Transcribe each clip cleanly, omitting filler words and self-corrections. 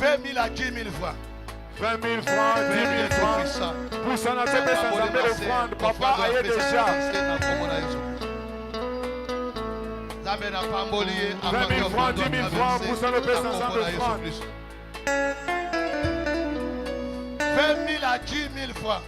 20 000 à 10 000 francs. 20 000 francs, 10 000 francs. Pour ça, on a fait ça offrande. Papa a déjà. 20 000 francs, 10 000 francs. Pour ça, on a fait ça offrande. 20 000 à 10 000 francs.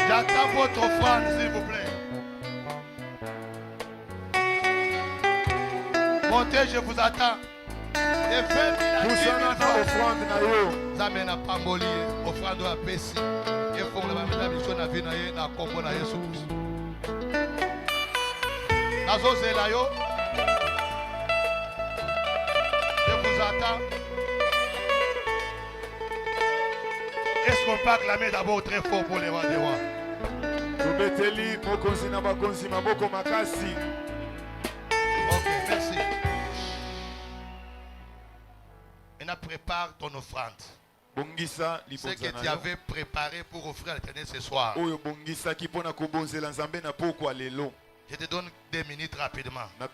J'attends votre offrande, s'il vous plaît. Montez, je vous attends. Et 20 000 à 10 000 francs. Ça mène à Pamboli, offrande à Pessi. Et pour la mission de la vie, na combo na Yesu Christ. Nazo Zelayo. Je vous attends. Est-ce qu'on peut acclamer d'abord très fort pour les rois des rois? Ok, merci. Maintenant, prépare ton offrande. Ce que tu avais préparé pour offrir à l'Éternel ce soir. Je te donne 2 minutes rapidement. Amen.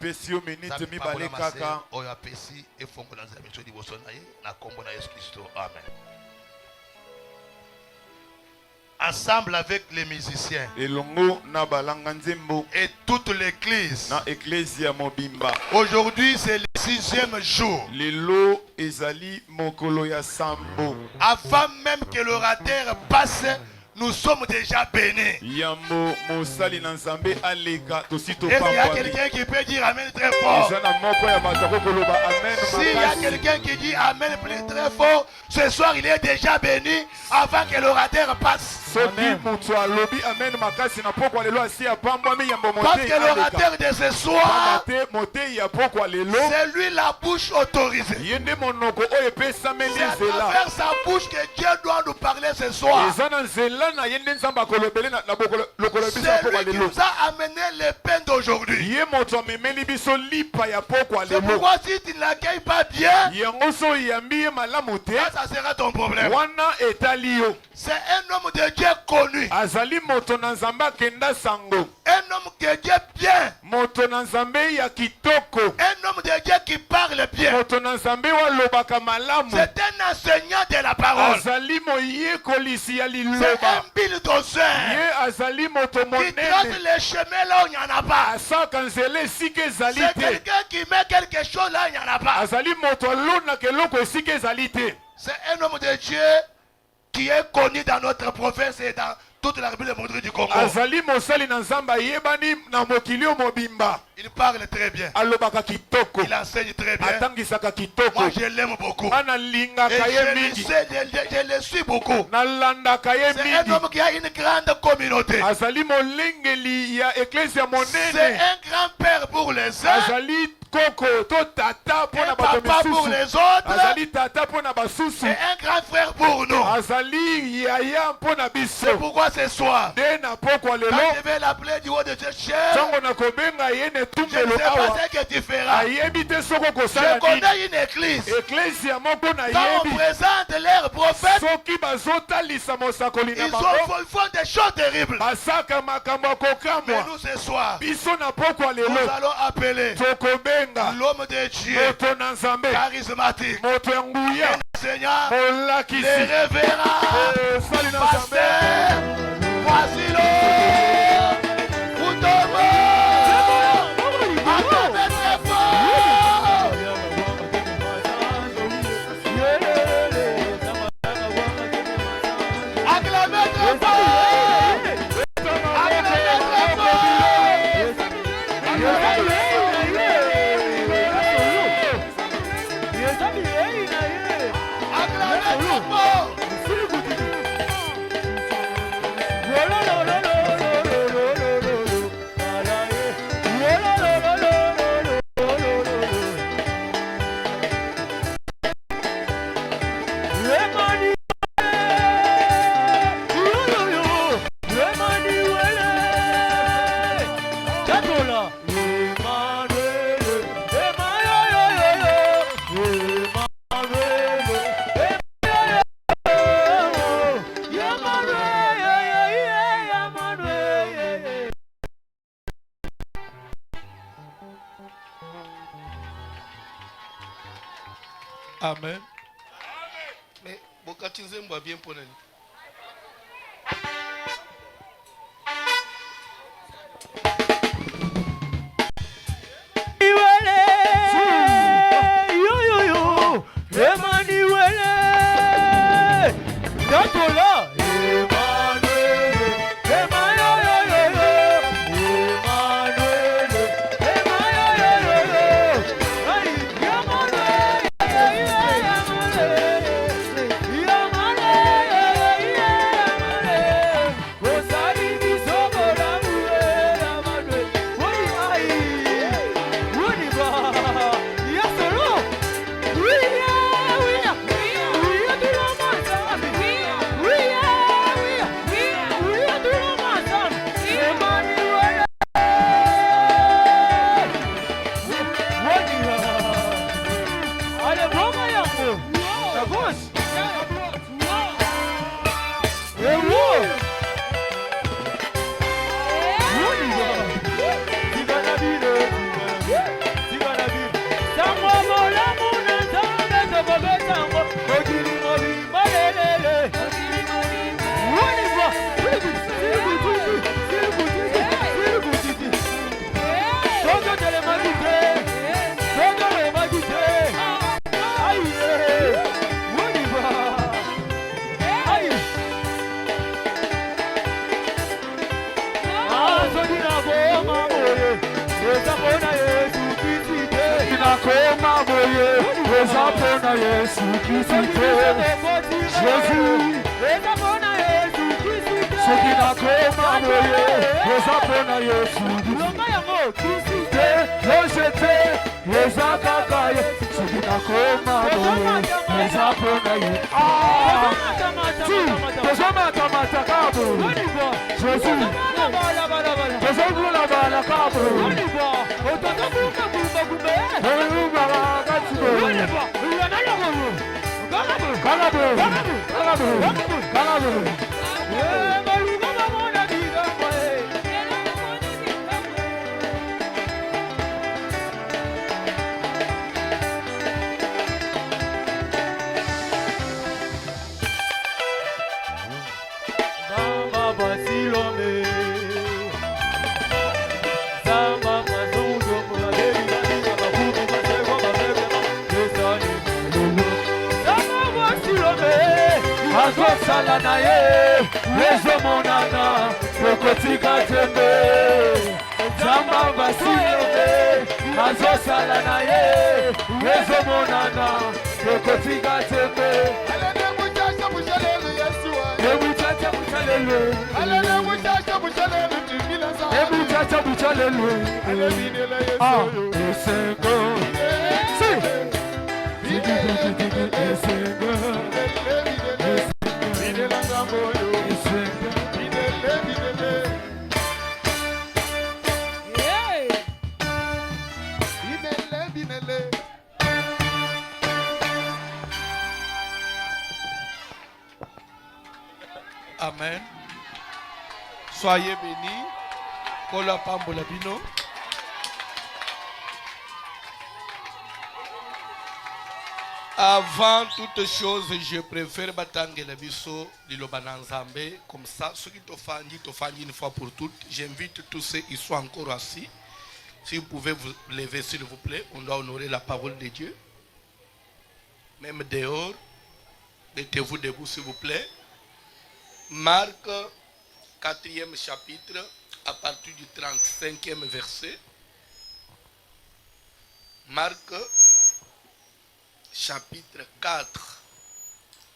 Ensemble avec les musiciens et toute l'église. Aujourd'hui c'est le 6e jour. Avant même que l'orateur passe, nous sommes déjà bénis. Est-ce qu'il y a quelqu'un qui peut dire Amen très fort? S'il y a quelqu'un qui dit Amen très fort, ce soir il est déjà béni avant que l'orateur passe. Parce que l'orateur de ce soir, c'est lui la bouche autorisée. C'est à travers sa bouche que Dieu doit nous parler ce soir. C'est lui qui nous a amené les peines d'aujourd'hui. C'est pourquoi si tu ne l'accueilles pas bien, ça sera ton problème. C'est un homme de Dieu connu. Un homme de Dieu bien. Un homme de Dieu qui parle bien. C'est un enseignant de la parole. C'est un bulldozer qui trace les chemins là où il n'y en a pas. C'est quelqu'un qui met quelque chose là où il n'y en a pas. C'est un homme de Dieu qui est connu dans notre province et dans toute la République du Congo. Il parle très bien. Il enseigne très bien. Moi je l'aime beaucoup. Et je le suis beaucoup. C'est un homme qui a une grande communauté. C'est un grand-père pour les uns. Un papa pour les autres. Et un grand frère pour nous. C'est pourquoi ce soir, quand je vais l'appeler du haut de ce chef, je ne sais pas ce que tu feras. Je connais une église. Quand on présente leurs prophètes, ils font des choses terribles. Mais nous ce soir, nous allons appeler l'homme de Dieu, charismatique, enseignant, les révérends, pasteur, voici l'eau, acclamez très fort. Acclamez très fort. Amen. Mais Bokatizé m'a bien pour nous. Amen. Soyez bénis. Kola pambola bino. Avant toute chose, je préfère batangue la biso lilobananzambe comme ça. Ceux qui t'offendent une fois pour toutes. J'invite tous ceux qui sont encore assis. Si vous pouvez vous lever, s'il vous plaît, on doit honorer la parole de Dieu. Même dehors, mettez-vous debout, s'il vous plaît. Marc, 4e chapitre, à partir du 35e verset. Marc, chapitre 4.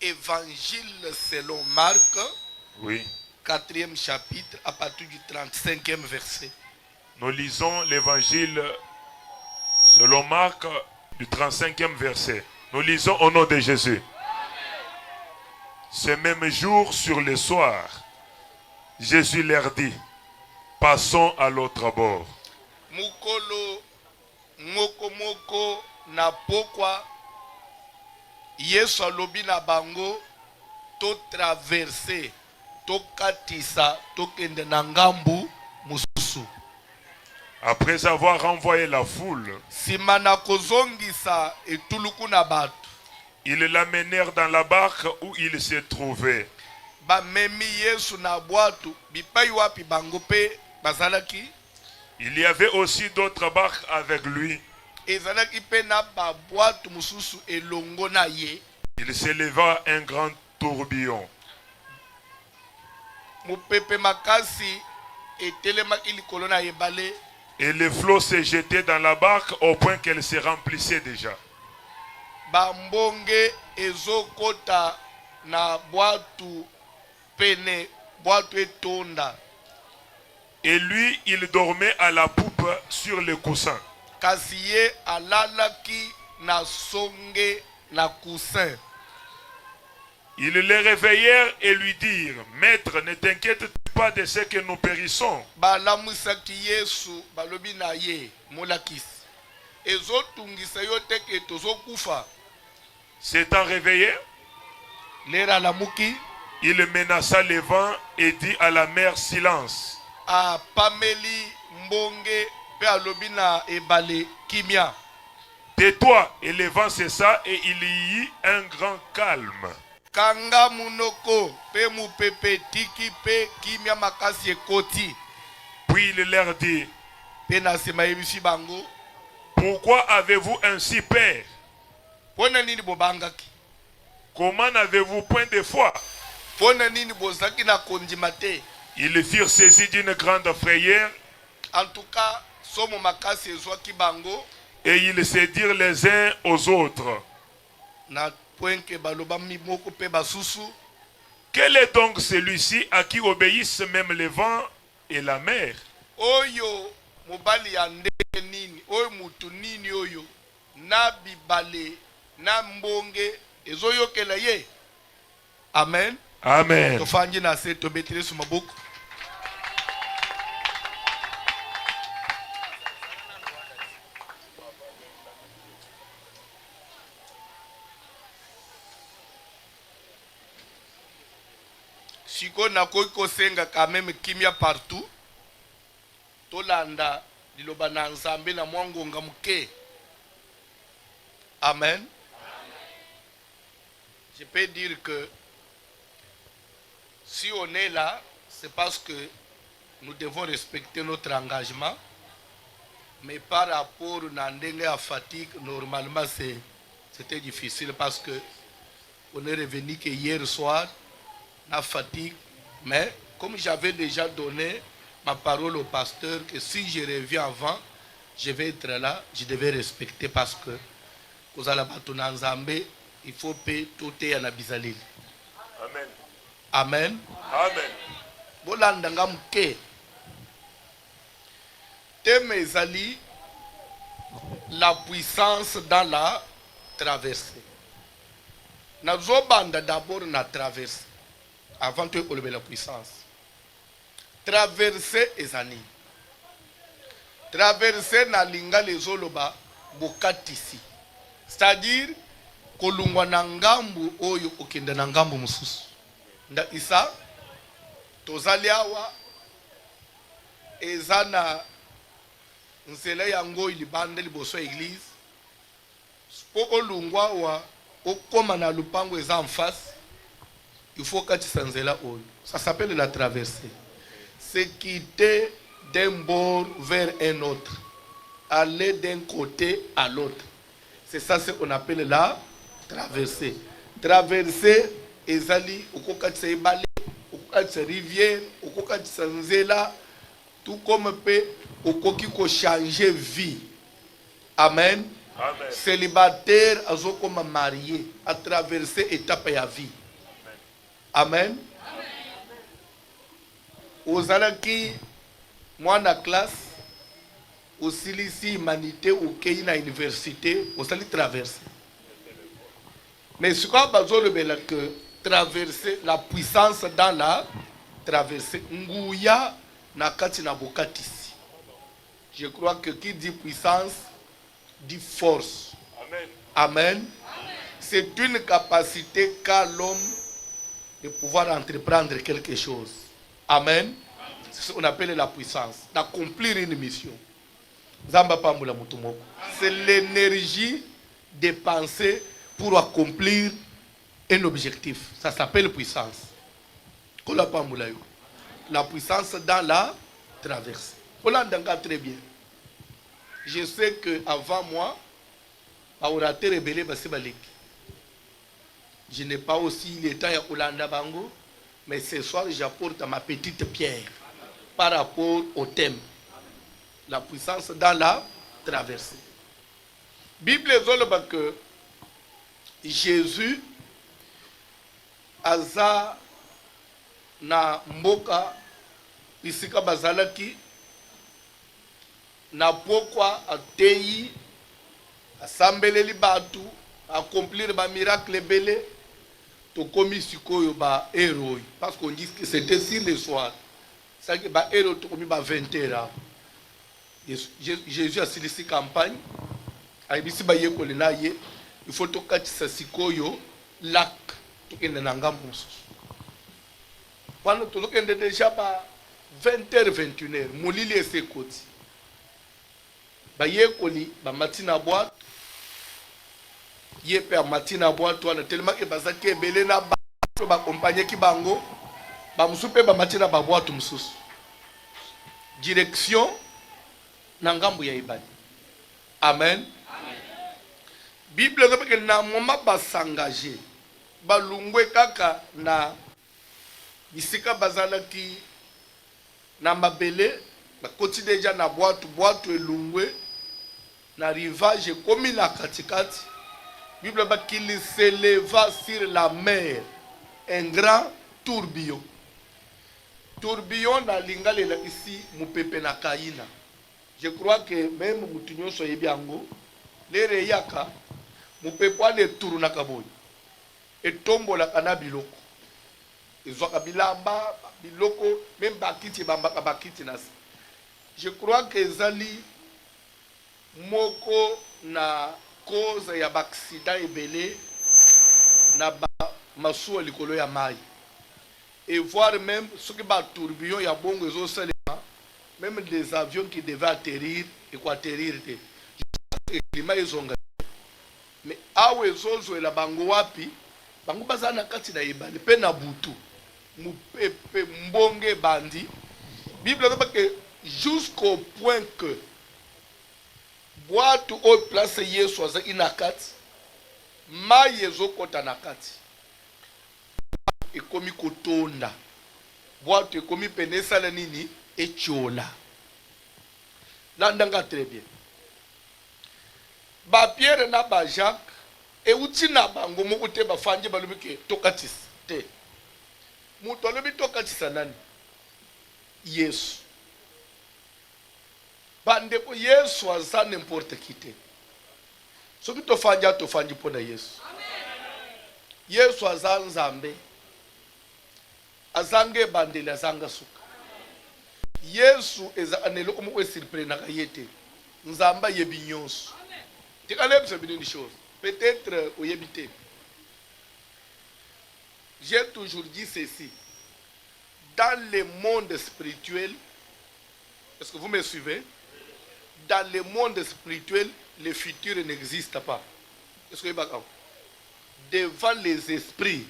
Évangile selon Marc. Oui. 4e chapitre, à partir du 35e verset. Nous lisons l'évangile selon Marc du 35e verset. Nous lisons au nom de Jésus. Ce même jour, sur le soir, Jésus leur dit, passons à l'autre bord. Mukolo moko moko na pokwa Yesu alobi na bango to traverser to katisa to kende na ngambu mususu. Après avoir renvoyé la foule, Simana kozongisa etuluku na batu. ils l'amenèrent dans la barque où il se trouvait. Ba memi Yesu na bwatu bipai wapi bango pe bazalaki. Il y avait aussi d'autres barques avec lui. Ezalaki pe na ba bwatu mususu elongo na ye. Il s'éleva un grand tourbillon. Mupepe makasi etelemaki likolo na ebale. Et les flots se jetaient dans la barque au point qu'elle se remplissait déjà. Bambonge ezokota na bwatu pene bwatu etonda. Et lui, il dormait à la poupe sur le coussin. Kasi ye alalaki na songe na coussin. Ils le réveillèrent et lui dirent, Maître, ne t'inquiète pas de ce que nous périssons. Balamusaki Yesu balobi na ye molakisi. Ezotungisa yo teke tozokufa. S'étant réveillé, Lera lamuki. il menaça le vent et dit à la mer, silence. A pameli mbonge pe alobi na ebale kimia. Tais-toi, et le vent cessa et il y eut un grand calme. Kanga munoko pe mupepe tiki pe kimia makasi ekoti. Puis il leur dit, Pe na sema yebisi bango. pourquoi avez-vous ainsi peur? Pona nini bobangaki? Comment n'avez-vous point de foi? Pona nini bozaki na kondima te? Ils furent saisis d'une grande frayeur. En tout cas, somo makasi ezwaki bango. Et ils se dirent les uns aux autres, Na point que baloba mi moko pe basusu. quel est donc celui-ci à qui obéissent même le vent et la mer? Oyo mobali ya ndenge nini? Oyo mutu nini oyo? Na bibale, na mbonge, ezoyokela ye. Amen. Amen. Tofanji na se tobetele su maboko. Siko na koi kosenga quand même kimia partout. Tolanda liloba na nzambe na mwangonga muke. Amen. Je peux dire que si on est là, c'est parce que nous devons respecter notre engagement. Mais par rapport à la fatigue, normalement c'était difficile parce que on est revenu que hier soir, la fatigue. Mais comme j'avais déjà donné ma parole au pasteur que si je reviens avant, je vais être là, je devais respecter parce que il faut payer tout et à la bizalil. Amen. Amen. Amen. Bolandanga mke. Temezali la puissance dans la traversée. Nazobanda d'abord na traversée. Avant de lever la puissance. Traverser ezani. Traverser na linga les oloba bokatisi. C'est-à-dire kolungwa na ngambu oyo okende na ngambu mususu. Nda isa tozali awa ezana nzela yango ilibande liboso église. Po olungwa wa okoma na lupango eza en face. Il faut katisa nzela oyo. Ça s'appelle la traversée. C'est quitter d'un bord vers un autre. Aller d'un côté à l'autre. C'est ça ce qu'on appelle la traversée. Traverser ezali okokatisa ebale, okokatisa rivière, okokatisa nzela, tout comme peut okoki ko changer vie. Amen. Amen. Célibataire azokoma marié à traverser étape ya vie. Amen. Ozalaki mwana classe osilisi humanité okei na université osali traverser. Mais ce qu'on a besoin de que traverser la puissance dans la traversée. Nguya na kati na bokatisi. Je crois que qui dit puissance dit force. Amen. Amen. C'est une capacité qu'a l'homme de pouvoir entreprendre quelque chose. Amen. C'est ce qu'on appelle la puissance, d'accomplir une mission. C'est l'énergie dépensée pour accomplir un objectif. Ça s'appelle puissance. La puissance dans la traversée. Très bien. Je sais qu'avant moi, je n'ai pas aussi le temps à Olanda Bango, mais ce soir j'apporte ma petite pierre par rapport au thème. La puissance dans la traversée. Bible dit que Jésus aza na mboka isika bazalaki na pokwa atei asambeleli batu accomplir ba miracle belé to komi sikoyo ba héros parce qu'on dit que c'était sur le soir ça que ba héros to komi ba 20h. Jésus a silisi campagne ayibisi ba yekole na ye il faut to katisa sikoyo lac to kende na ngambo mosusu wana to lokende déjà ba 20h 21h molili esekoti ba yekoli ba matina boîte ye pe matina boîte wana tellement que bazaki ebele na ba to ba compagnie ki bango ba musupe ba matina ba boîte mususu direction na ngambo ya ibadi. Amen. Bible dit que na moma ba s'engager ba lungwe kaka na bisika bazalaki na mabele ba koti déjà na boîte elungwe na rivage comme la katikati. Bible dit qu'il s'éleva sur la mer un grand tourbillon. Tourbillon na lingalela ici mupepe na kaina. Je crois que même Moutinho soye biango, les reyaka, mon peuple les tourne à Kaboy. Et tombe la canabiloko. Et Zokabilamba, biloko, même Bakiti Bamba Bakiti nas. Je crois que Zali Moko na cause ya accident ebele na ba masuo likolo ya mai. Et voir même ce qui bat tourbillon ya bongo ezo salema. Même des avions qui devaient atterrir et quoi atterrir. Le climat est zonga. Mais awe zozo la bango wapi, bango bazana kati na ibali pe na butu. Mupepe mbonge bandi. Bible dit que jusqu'au point que boîte au place Yesu aza inakati, ma yezo kota nakati. Et komi kotonda. Boîte komi penesa la nini. Et tchola. L'andanga très bien. Ba Pierre na ba Jacques et uti na bango mo ute ba fanje ba lubike tokatis te. Muto lobi tokatisa nani? Yesu. Bande ko Yesu aza n'importe qui te. Soki to fanja pona Yesu. Yesu aza nzambe. Azange bandele azanga suka. Yesu eza anelo comme on surprendre na yete nzamba yebinyonso tikalem c'est une chose peut-être au yebité. J'ai toujours dit ceci dans le monde spirituel, est-ce que vous me suivez? Dans le monde spirituel le futur n'existe pas. Est-ce que devant les esprits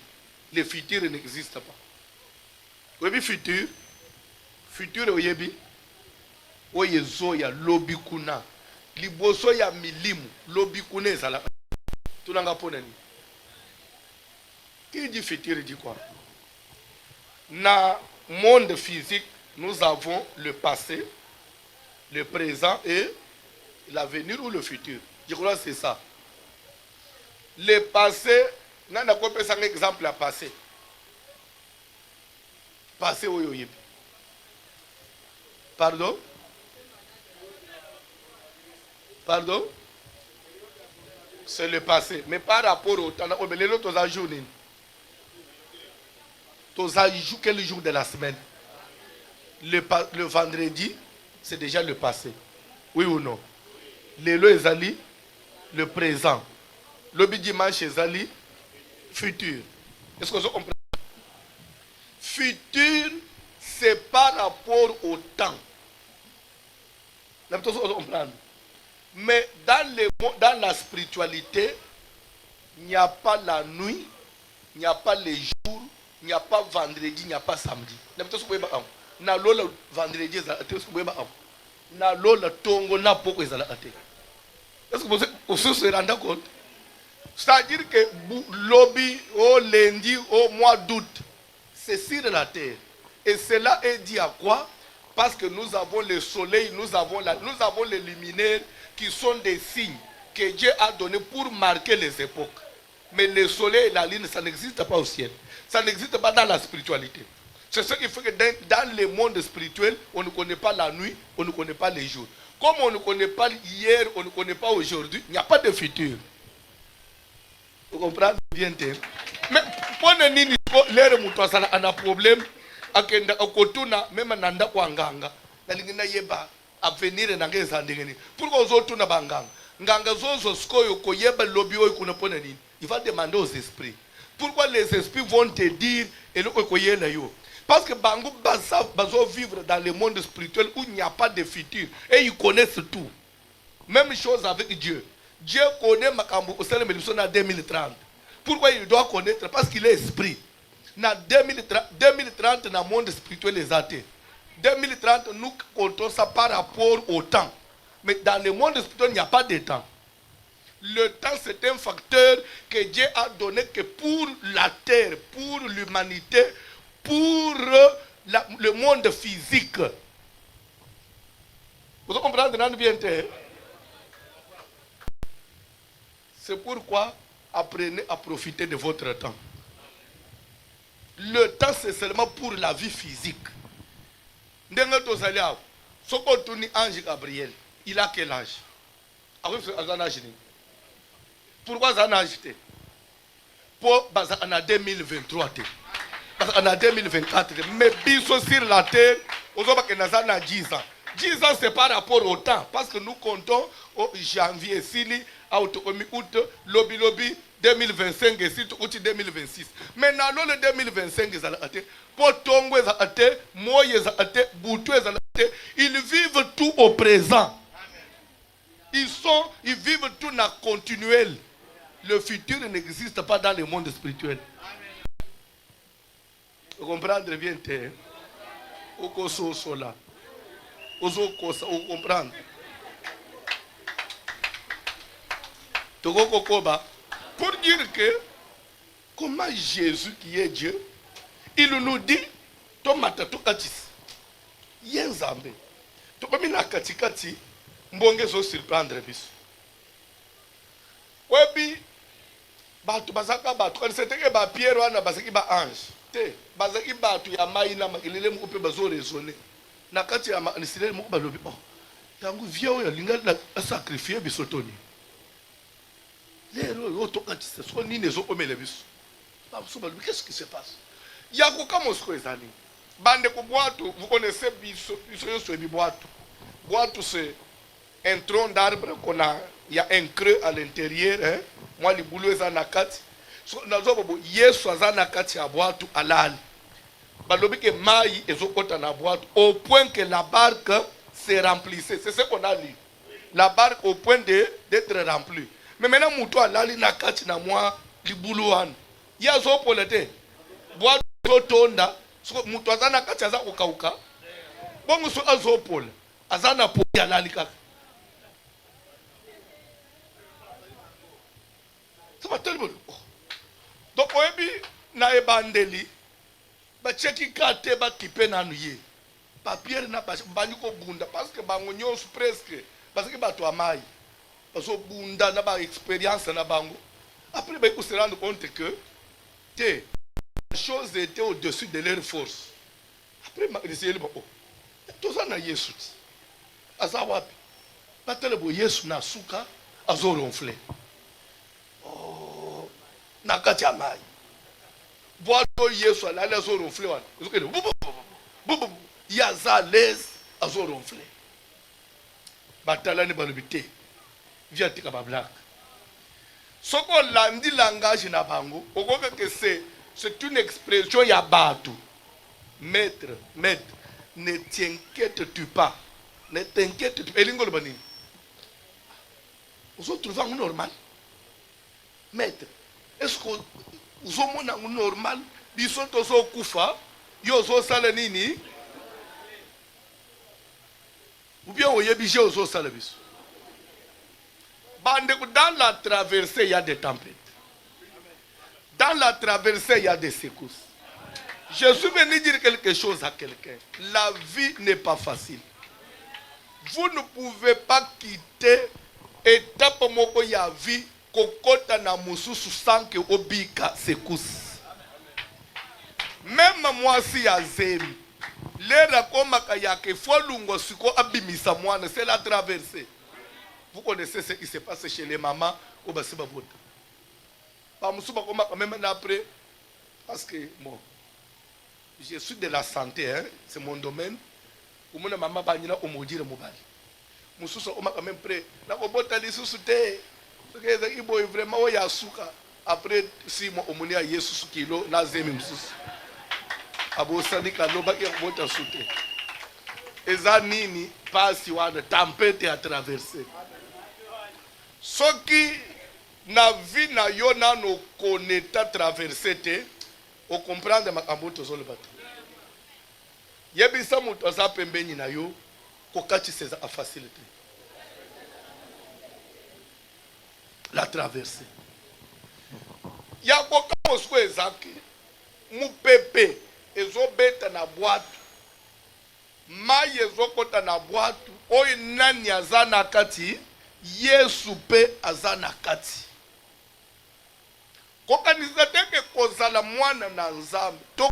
le futur n'existe pas. Le futur futur oyebi oyezo ya lobi kuna liboso ya milimu lobi kuna ezala tunanga pona ni qui dit futur dit quoi? Na monde physique nous avons le passé, le présent et l'avenir ou le futur. Je crois que c'est ça. Le passé, nana ko pesa un exemple à passé. Passé oyebi. Pardon? Pardon? C'est le passé. Mais par rapport au temps, quel jour de la semaine? Le vendredi, c'est déjà le passé. Oui ou non? Le présent. Lobby dimanche ezali futur. Est-ce que vous comprenez? Futur, c'est par rapport au temps. Mais dans la spiritualité, il n'y a pas la nuit, il n'y a pas les jours, il n'y a pas vendredi, il n'y a pas samedi. Na lola vendredi na lola tongo na poko ezala ate. Est-ce que vous se rendez compte? C'est-à-dire que lobby au lundi au mois d'août, c'est sur la terre. Et cela est dit à quoi? Parce que nous avons le soleil, nous avons les luminaires qui sont des signes que Dieu a donnés pour marquer les époques. Mais le soleil et la lune, ça n'existe pas au ciel. Ça n'existe pas dans la spiritualité. C'est ce qui fait que dans le monde spirituel, on ne connaît pas la nuit, on ne connaît pas les jours. Comme on ne connaît pas hier, on ne connaît pas aujourd'hui, il n'y a pas de futur. Vous comprenez bien? Mais pour l'air moutoisana a un problème. Akenda okotuna même nanda kwa nganga nalingina yeba avenir na ngeza ndengeni pourquoi ozotuna banganga nganga zozo skoyo koyeba lobby oyo kuna pona nini? Il va demander aux esprits. Pourquoi les esprits vont te dire et le koyela yo? Parce que bango bazo vivre dans le monde spirituel où il n'y a pas de futur et ils connaissent tout. Même chose avec Dieu. Dieu connaît makambo osele melisona en 2030. Pourquoi il doit connaître? Parce qu'il est esprit. Na 2030 dans le monde spirituel les athées. 2030 nous comptons ça par rapport au temps. Mais dans le monde spirituel il n'y a pas de temps. Le temps c'est un facteur que Dieu a donné que pour la terre, pour l'humanité, pour le monde physique. Vous comprenez bien? C'est pourquoi apprenez à profiter de votre temps. Le temps c'est seulement pour la vie physique. Ndenge tozali awo. Soko tuni ange Gabriel, il a quel âge? Pourquoi ça n'a âge? Pour en 2023 en 2024 mais biso sur la terre ozoba que nazana 10 ans. 10 ans c'est par rapport au temps parce que nous comptons au janvier sili août lobby 2025 et si tu 2026. Maintenant le 2025 ils vivent tout au présent. Ils vivent tout dans continuel. Le futur n'existe pas dans le monde spirituel. Vous comprenez bien? Vous comprenez? Pour dire que comment Jésus qui est Dieu, il nous dit tomata tokatis yenzambe tokomi na katikati mbonge zo surprendre biso webi batu bazaka batu quand c'était ba Pierre wana bazaki ba ange te bazaki batu ya maina makilele mu pe bazo raisonner na kati ya nisile mu balobi oh tangu vieux ya linga la sacrifier biso toni. Qu'est-ce qui se passe? Il y a quoi comme bande ko boîte, vous connaissez boîte c'est un tronc d'arbre qu'on a, il y a un creux à l'intérieur, hein? Moi les boulots sont na kati. Nazo yesu azana kati ya boîte alal. Balobi que mai ezokota na boîte au point que la barque se remplissait. C'est ce qu'on a lu. La barque au point d'être remplie. Mais maintenant, moutou a lali na kati na moi libulu wana. Ya zo polete. Boa zo tonda, moutou azana kati aza kokauka. Bongo so azo pole. Azana po ya lali kaka. Ça va tellement. Donc oyebi na ebandeli ba cheki kate ba kipe na nuye. Papier na ba baniko bunda parce que bango nyonso presque parce que ba to amai. Parce que bunda na ba expérience na bango. Après ben ils se rendent compte que la chose était au-dessus de leur force. Après ma essayé le bon. Tout ça na Yesu. Azawapi. Batele bo Yesu na suka azo ronfler. Oh na kati ya mai. Boito Yesu ala azo ronfler wana. Uzokele bubu. Ya za l'aise azo ronfler. Batala ne balobité. Via tika ba black. Ce qu'on l'a dit langage na bango, que c'est une expression ya batu. Maître, ne t'inquiète-tu pas. Ne t'inquiète-tu pas. Elingo le bani. Vous avez trouvé un normal? Maître, est-ce que vous avez un normal? Bisous tozo kufa, yozo sala nini? Ou bien vous avez yozo sala bisou? Dans la traversée, il y a des tempêtes. Dans la traversée, il y a des secousses. Je suis venu dire quelque chose à quelqu'un. La vie n'est pas facile. Vous ne pouvez pas quitter étape moko ya vie kokota na mususu sans que obika secousse. Même moi si ya zemi. Lera koma kayake folungo siko abimisa mwana, c'est la traversée. Vous connaissez ce qui se passe chez les mamans au Bassiba Vota. Pas Moussouba quand même après. Parce que, bon, je suis de la santé, hein, c'est mon domaine. Ou mon maman banina au maudire mobile. Moussouba quand même prêt. La robota les sous-soutés. Ce que est vraiment, il y a souka. Après 6 mois, on a Yesus kilo, na zemi moussous. Abo sani kaloba qui robota souté. Et ça nini, pas si on a de tempête à traverser. Ce qui na vie na yo na no koneta traversé te o comprendre makambo tozo le bato yebisa muto za pembeni na yo kokati seza a facilité la traversée ya koka mosko ezaki mupepe ezobeta na bwatu mai ezokota na bwatu oyo nani aza na kati Yesu pe azana kati. Kokanisa teke kozala mwana na nzambe, to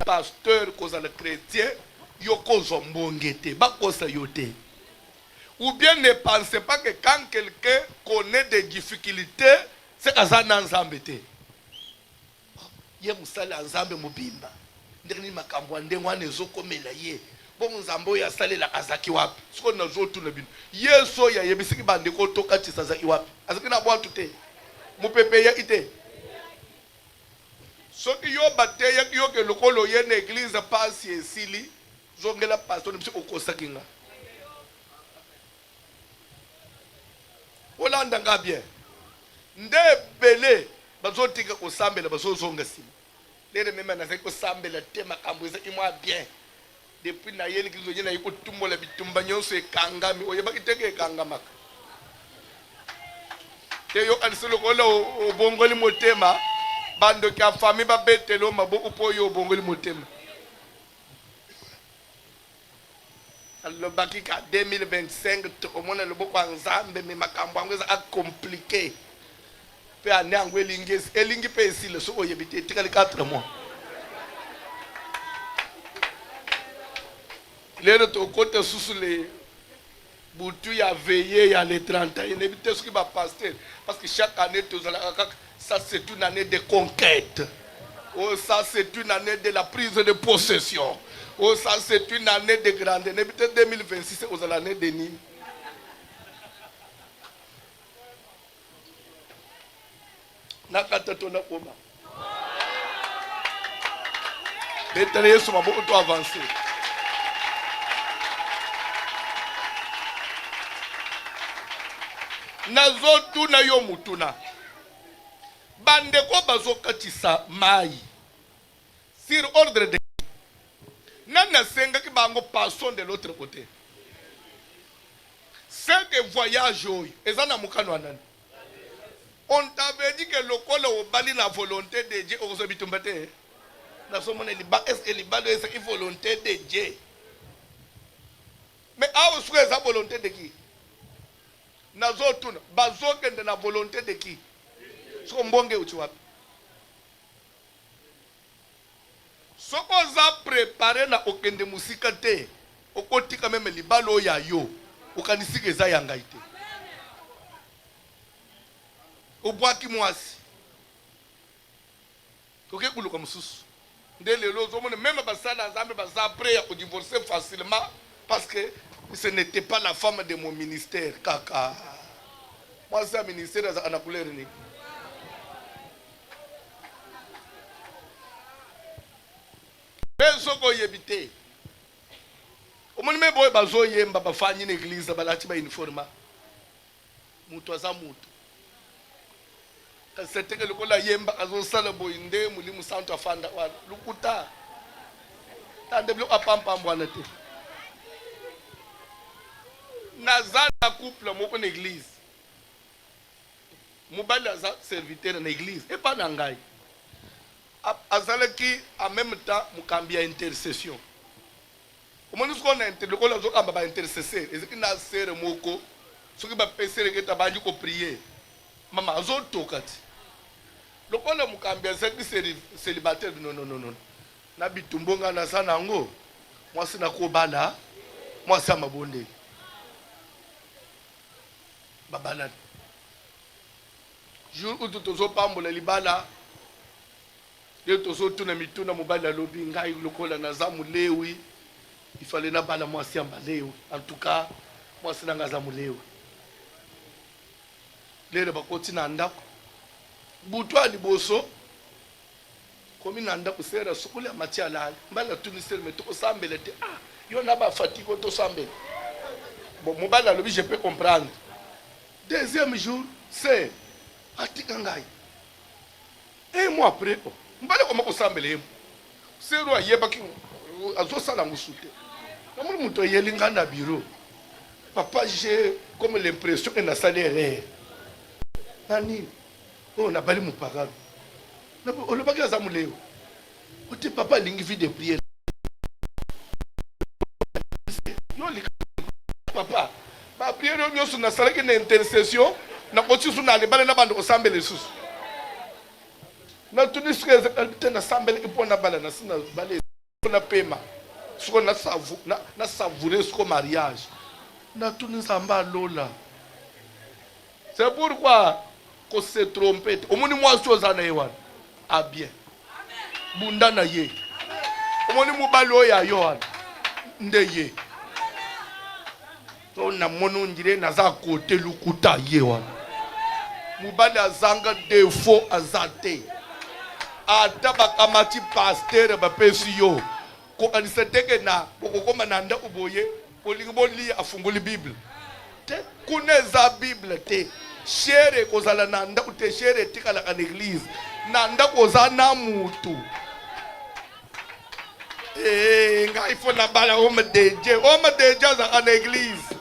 pasteur kozala chrétien, yo kozo mbongete, ba kosa yote. Ou bien ne pensez pas que quand quelqu'un connaît des difficultés, c'est azana nzambe te. Ye musala nzambe mubimba. Ndeni makambo ndengwana ezokomela ye. Bon nzambo ya salela azaki wapi siko nazotu na bino yeso ya yebisiki bande ko toka tsazaki wapi azaki na bwa tute mupepe ya ite soki yo bate ya yo ke lokolo ye na église pasi esili zongela pastor msi okosakinga olanda nga bien nde belé bazotika ko sambela bazozonga sima lere mema na ko sambela tema kambo eza imwa bien. Depuis na yeli kizo nyina yiko tumbola bitumba nyonso ekangami oyeba kiteke ekangamaka te yo alisolo kola obongoli motema bando ka fami ba betelo maboko po yo obongoli motema allo baki ka 2025 to omona loboko nzambe me makambo angeza a compliqué pe ane angweli ngezi elingi pe esile so oyebite tikali 4 mois. Les autres côtés sous les boutous y a veillé, il y a les 30 ans. Il n'évite ce qui va passer. Parce que chaque année, ça c'est une année de conquête. Oh, ça c'est une année de la prise de possession. Oh, ça c'est une année de grandeur. N'évite 2026, c'est l'année de Nîmes. Nakata tona koma. Bétale sur ma boue to avancer. Nazo tuna yo mutuna. Bandeko bazokatisa mai. Sur ordre de Nana senga ki bango passons de l'autre côté. C'est que voyage oyo ezana mukano anani. On t'avait dit que le col au bali la volonté de Dieu au Zobitumbate. Nous sommes est-ce que les balles est une volonté de Dieu? Mais à où est la volonté de qui? Nazotuna, bazoke de la volonté de qui? So mbonge uchiwapi. Soko za préparé na okende musika te. Okotika même libalo ya yo. Okanisike za yanga ite. Obwaki mwasi. Koke kuluka mususu. Ndele lo zomone même basala nzambe basa après ya divorcer facilement parce que ce n'était pas la femme de mon ministère kaka. Moi c'est un ministère à la couleur ni. soko yebite. Omoni me boy bazo yemba bafanyi n'église balati ba uniforme. Mutu aza mutu. C'était que le kola yemba azo sala boinde mulimu santo afanda wa lukuta. Tande blo apampa mbwana te. Nazana couple moko n'église. Mobali aza serviteur na église et pas na ngai. Azalaki en même temps mukambia intercession. Omoni ko na interlokola zo kamba ba intercesseur eziki na sere moko soki ba pesere ke tabanji ko prier. Mama azo tokati. Lokola mukambia zaki célibataire non. Na bitumbonga na sana ngo. Mwasi na ko bala. Mwasi amabonde. Babala. Jour où tozo pambola libala. Dès tozo tuna mituna mobala lobi ngai lokola na zamu lewi. Il fallait na bala mwasi ambalewi. En tout cas, mwasi na ngazamu lewi. Lere bakoti na ndako. Butwa liboso. Komi na ndako sera sukule amati alali. Mbala tunisere me toko sambele te. Ah, yo na ba fatigue to sambele. Bon, mobala lobi je peux comprendre. Deuxième jour, c'est Atikangai. Un mois après, mbale koma ko sambele. Sero ayeba ki azo sala ngusute. Namu muto yelinga na bureau. Papa, j'ai comme l'impression que na salaire. Nani? Oh, na bali mupagano. Na o le baki azamuleo. Ote papa lingi vie de prière. Yo li papa. Ba prière yo nyoso na sala ki na intercession. Na koti su na le bale na bando ko sambele susu. Na tuniske ezekalité na sambele ipona bala na sina bale na pema. Suko na savourer ce mariage. Na tunisamba lola. C'est pourquoi qu'on se trompe. Au moins moi chose en ewan. Ah bien. Bunda na ye. Au moins mubalo ya yohan. Ndeye. To na mono ndire na za côté lukuta yewan. Mubali azanga défaut azate. Ata bakamati pasteur ba pesi yo. Ko anisateke na bokoma na nda uboye. Olingi boli afunguli Bible. Te kuneza Bible te. Chere kozala na nda ute chere tikala ka l'église. Na nda kozana mutu. Nga ifo na bala homme deje. Homme deje za ka l'église.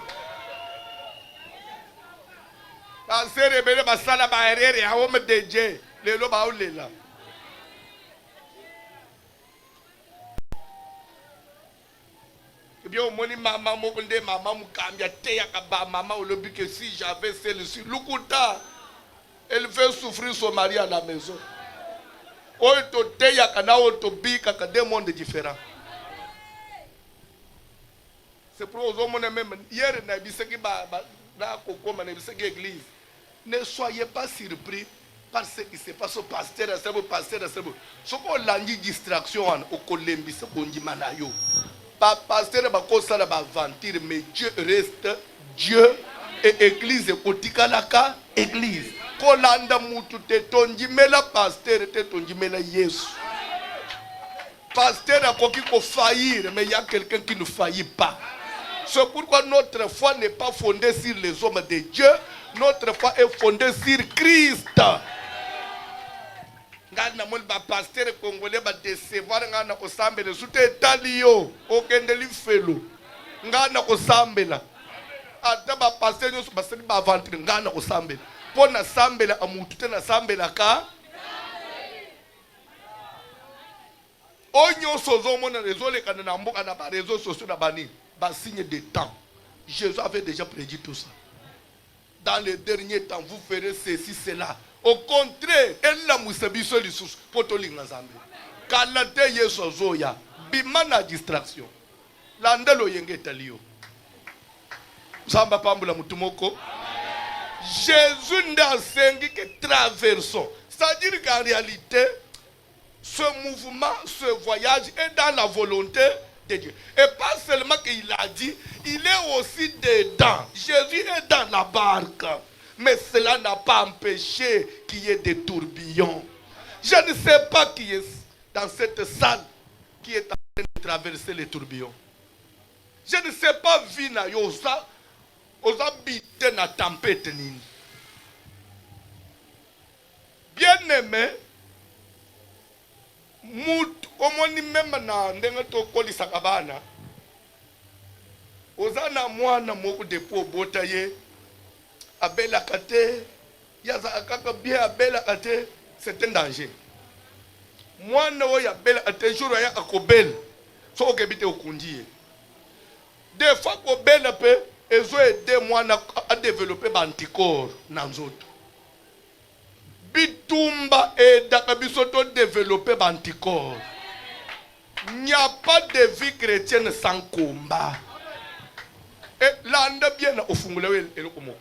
Ba sere bele basala ba herere ya homme deje. Lelo ba ulela. Bien au moni maman mokonde maman mukambia te yakaba maman olobi que si j'avais celle-ci lukuta elle fait souffrir son mari à la maison. Oito te yakana oto bika ka deux mondes différents. C'est pour aux hommes même hier na biseki ba na kokoma na biseki église. Ne soyez pas surpris par ce qui se passe au pasteur à sebo pasteur à sebo. Soko langi distraction au kolembi se bondima na yo. Pasteur bakosala ba aventure mais Dieu reste Dieu et église kotikalaka église kolanda mutu te tondimela pasteur te tondimela Yesu. Pasteur akoki ko faillir mais il y a quelqu'un qui ne faillit pas. C'est pourquoi notre foi n'est pas fondée sur les hommes de Dieu, notre foi est fondée sur Christ. Ngana mon ba pasteur congolais ba décevoir ngana ko sambela sute talio okendeli felo ngana ko sambela ata ba pasteur nyo ba seli ba aventure ngana ko sambela pona sambela amutu te na sambela ka onyo sozo mona réseau kana na mboka na ba réseaux sociaux na bani ba signe de temps. Jésus avait déjà prédit tout ça. Dans les derniers temps vous verrez ceci cela. Au contraire, elle a musabiso lisusu potolinga nzambe. Kalate yeso zoya bimana distraction. Landelo yenge talio. Samba pambula mutumoko. Jésus n'a enseigné que traversons. C'est-à-dire qu'en réalité, ce mouvement, ce voyage est dans la volonté de Dieu. Et pas seulement qu'il a dit, il est aussi dedans. Jésus est dans la barque. Mais cela n'a pas empêché qu'il y ait des tourbillons. Je ne sais pas qui est dans cette salle qui est de traverser les tourbillons. Je ne sais pas vina yosa habité na tempête nini. Bien aimé, mout omoni même na ndenge to kolisa kabana. Ozana mwana moko depo bota ye abela kate yaza akaka bien abela kate, c'est un danger. Mwana oya abela kate jour ya akobel so okebite okundi. Des fois kobela pe ezo aider mwana à développer anticorps na nzoto. Bitumba aidaka biso to développer anticorps. Il n'y a pas de vie chrétienne sans combat. Et l'anda bien au fungulawe et le komo.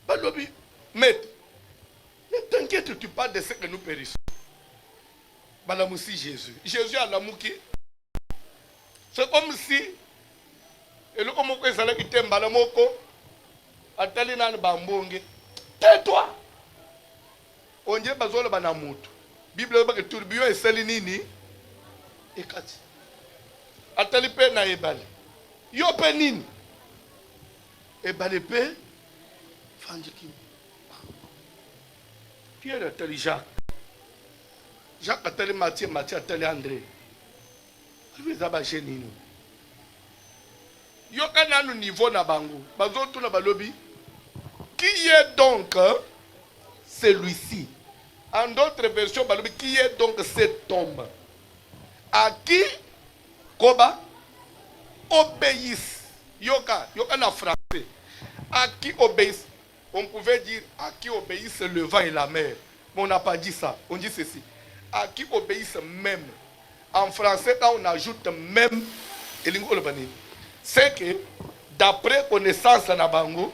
Balobi, maître, ne t'inquiète tu pas de ce que nous périssons. Balamoussi Jésus. Jésus a l'amour qui. C'est comme si et le komo ko sala kitem balamoko atali nan bambonge. Tais-toi. On dit bazola banamutu. Bible ba que tourbillon et sali nini ekati. Atali pe na ebale. Yo pe nini? Ebale pe fanjiki. Pierre atali Jacques. Jacques atali Matthieu, Matthieu atali André. Lui zaba chenini. Yo kananu niveau na bango. Bazotu na balobi. Qui est donc celui-ci? En d'autres versions, balobi, qui est donc cet homme? À qui Koba obéissent? Yoka na français. À qui obéissent? On pouvait dire à qui obéissent le vent et la mer. Mais on n'a pas dit ça. On dit ceci. À qui obéissent même. En français, quand on ajoute même, c'est que d'après connaissance na bango,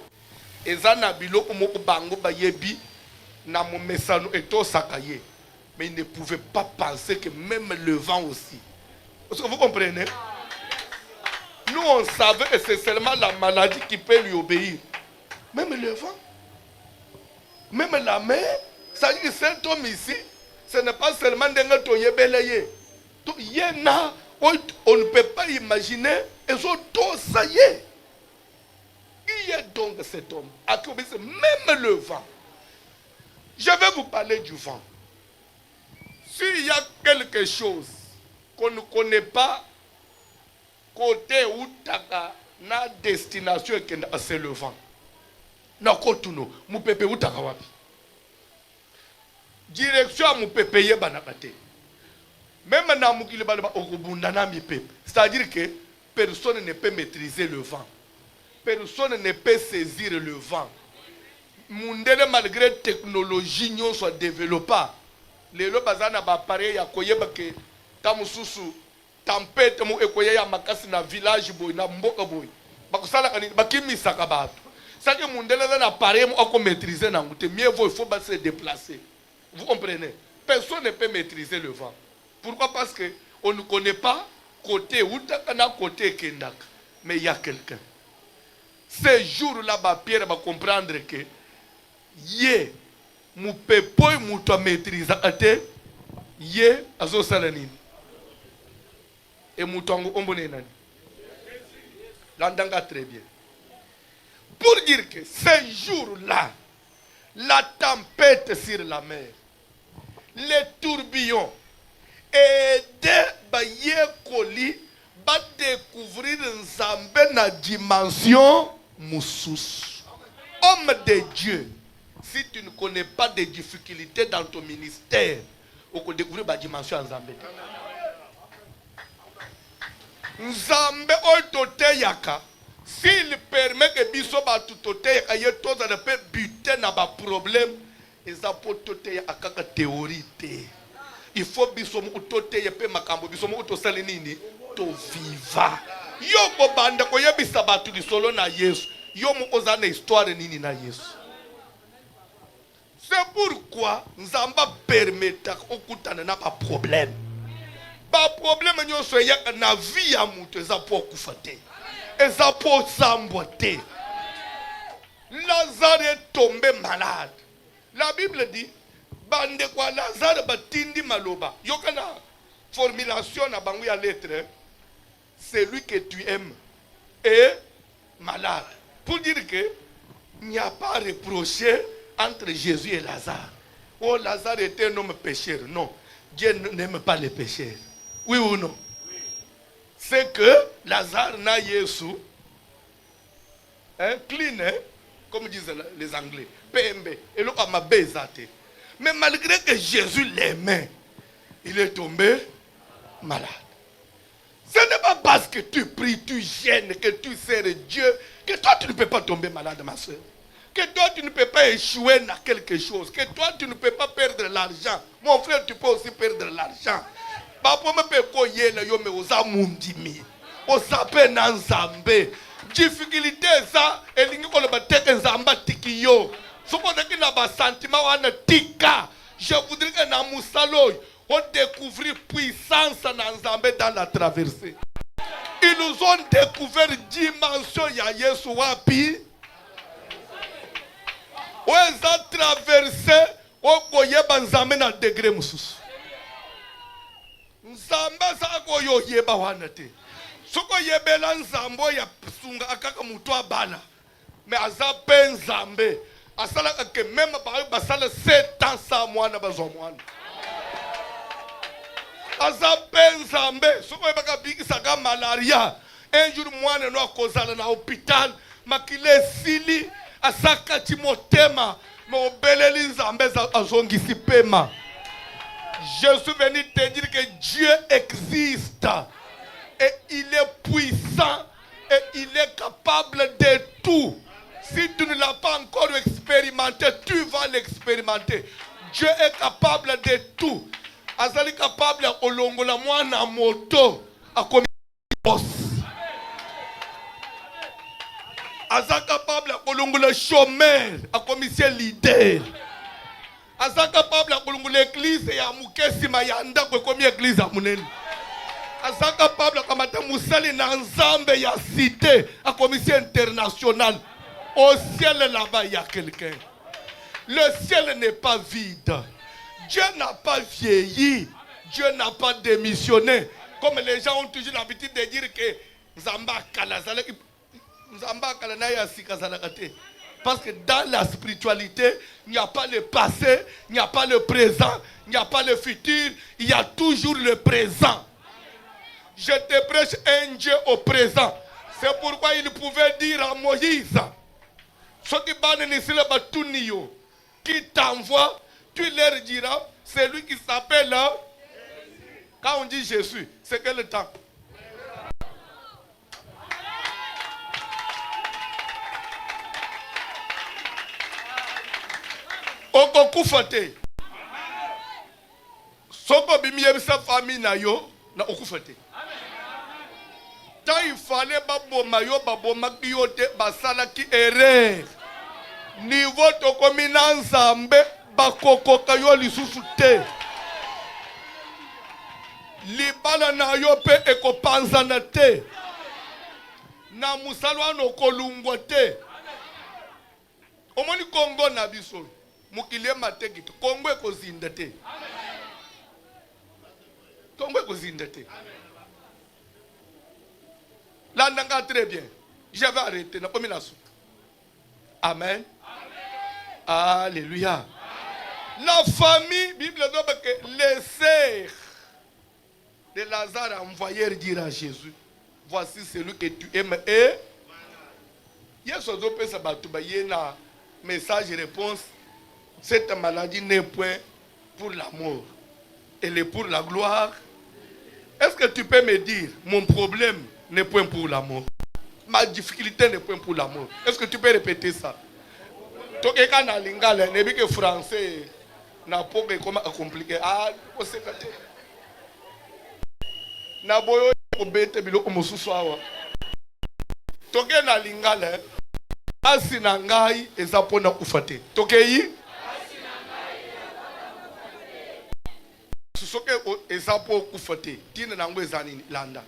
ezana biloko moko bango bayebi na mo mesano eto sakaye. Mais ils ne pouvaient pas penser que même le vent aussi. Est-ce que vous comprenez? Nous on savait que c'est seulement la maladie qui peut lui obéir. Même le vent, même la mer, ça dit que cet homme ici, ce n'est pas seulement d'un toye beleye. On ne peut pas imaginer, et ça y est. Qui est donc cet homme? À qui obéit même le vent? Je vais vous parler du vent. S'il y a quelque chose qu'on ne connaît pas, côté où taka na destination c'est le vent. Na kotuno, mu pepe où taka wapi. Direction mu pepe ye banakate. Même na mukile balaba okubunda na mi pepe. C'est-à-dire que personne ne peut maîtriser le vent. Personne ne peut saisir le vent. Mundele malgré technologie nyon soit développée. Les lo bazana ba appareil ya koyeba ke tamususu tempête mu ekoya ya makasi na village boy na mboka boy. Bakusala kanini bakimisa kabatu. Ça que mundele na appareil mu ako maîtriser na ngute mieux vaut il faut se déplacer. Vous comprenez? Personne ne peut maîtriser le vent. Pourquoi? Parce que on ne connaît pas côté où na côté kendak. Mais il y a quelqu'un. Ce jour-là, Pierre va comprendre que Yé, mu pepoy mu to maîtrise ate, Yé azo salanine. Et mu tongo ombone nani. L'andanga très bien. Pour dire que ce jour-là, la tempête sur la mer, les tourbillons, et de Yé Koli, va découvrir Nzambe na dimension Moussous. Homme de Dieu, si tu ne connais pas des difficultés dans ton ministère, on peut découvrir la dimension Nzambe. Nzambe otote yaka, s'il permet que biso ba tutote yaka yeto za ne peut buter na ba problème, eza potote yaka ka théorie te. Il faut biso mu utote yepe makambo biso mu utosali nini to viva. Yo ko banda ko yebisa batu di solo na Yesu. Yo mu ozana histoire nini na Yesu. C'est pourquoi Nzamba permettre okutana na ba problème. Ba problème nyonso ya na vie ya mutu eza po kufa te. Eza po sambwa te. Lazare est tombé malade. La Bible dit bande kwa Lazare batindi maloba. Yokana formulation na bango ya lettre, celui que tu aimes est malade. Pour dire que il n'y a pas reproché entre Jésus et Lazare. Oh, Lazare était un homme pécheur. Non, Dieu n'aime pas les pécheurs. Oui ou non? C'est que Lazare n'a Jésus, clean, comme disent les Anglais, PMB, et l'autre a ma baisate. Mais malgré que Jésus l'aimait, il est tombé malade. Ce n'est pas parce que tu pries, tu gênes, que tu sers Dieu, que toi tu ne peux pas tomber malade, ma soeur. Que toi tu ne peux pas échouer dans quelque chose. Que toi tu ne peux pas perdre l'argent. Mon frère, tu peux aussi perdre l'argent. Difficulté ça, je voudrais que dans Moussalo, on découvre puissance dans la traversée. Ils nous ont découvert dimension ya Yesu wapi. Où ils ont traversé, on voyait Banzamé dans le degré Moussous. Nzamba sa ko yo yeba wana te. Soko yebela nzambo ya sunga akaka mutu abana. Mais aza pe nzambe. Asala ke même ba sala 7 ans sa mwana bazo mwana. Aza pe nzambe. Soko yebaka bikisa ka malaria. Un jour mwana no akozala na hôpital makile sili asaka timotema mo beleli nzambe azongisi pema. Je suis venu te dire que Dieu existe et il est puissant et il est capable de tout. Si tu ne l'as pas encore expérimenté, tu vas l'expérimenter. Dieu est capable de tout. Azali capable de olongola mwana moto a commis boss. Azali capable de olongola chômeur a commis leader. Asa capable ya kulungula église ya mukesi mayanda kwa komi église ya munene. Asa capable kamata musali na nzambe ya cité à commission internationale. Au ciel là-bas il y a quelqu'un. Le ciel n'est pas vide. Dieu n'a pas vieilli. Dieu n'a pas démissionné. Comme les gens ont toujours l'habitude de dire que Nzamba kala na ya sika zalakate. Parce que dans la spiritualité, il n'y a pas le passé, il n'y a pas le présent, il n'y a pas le futur, il y a toujours le présent. Je te prêche un Dieu au présent. C'est pourquoi il pouvait dire à Moïse, qui t'envoie, tu leur diras, c'est lui qui s'appelle, quand on dit Jésus, c'est quel temps? Okokufa te. Soko bimiye sa famille na yo na okufa te. Ta il fallait baboma yo baboma kiyo te basala ki erreur. Niveau to komina nzambe bakokoka yo lisusu te. Libala na yo pe ekopanzana te. Na musalwa no kolungwa te. Omoni Kongo na biso. Mukile matekito Kongo ekozinda te. Kongo ekozinda te. Là nanga très bien. Je vais arrêter na komi na soupe. Amen. Alléluia. La famille, Bible dit que les sœurs de Lazare envoyèrent dire à Jésus, voici celui que tu aimes et Yesu zope sa batuba yena message et réponse. Cette maladie n'est point pour la mort, elle est pour la gloire. Est-ce que tu peux me dire, mon problème n'est point pour la mort, ma difficulté n'est point pour la mort? Est-ce que tu peux répéter ça? Toke kana lingala ne bike français na poke comme compliqué. Ah, ko sekate. Na boyo ko bete biloko mosusu awa. Toke na lingala asi na ngai eza pona kufate. Toke yi soke ezapo kufate tina nango ezani landa.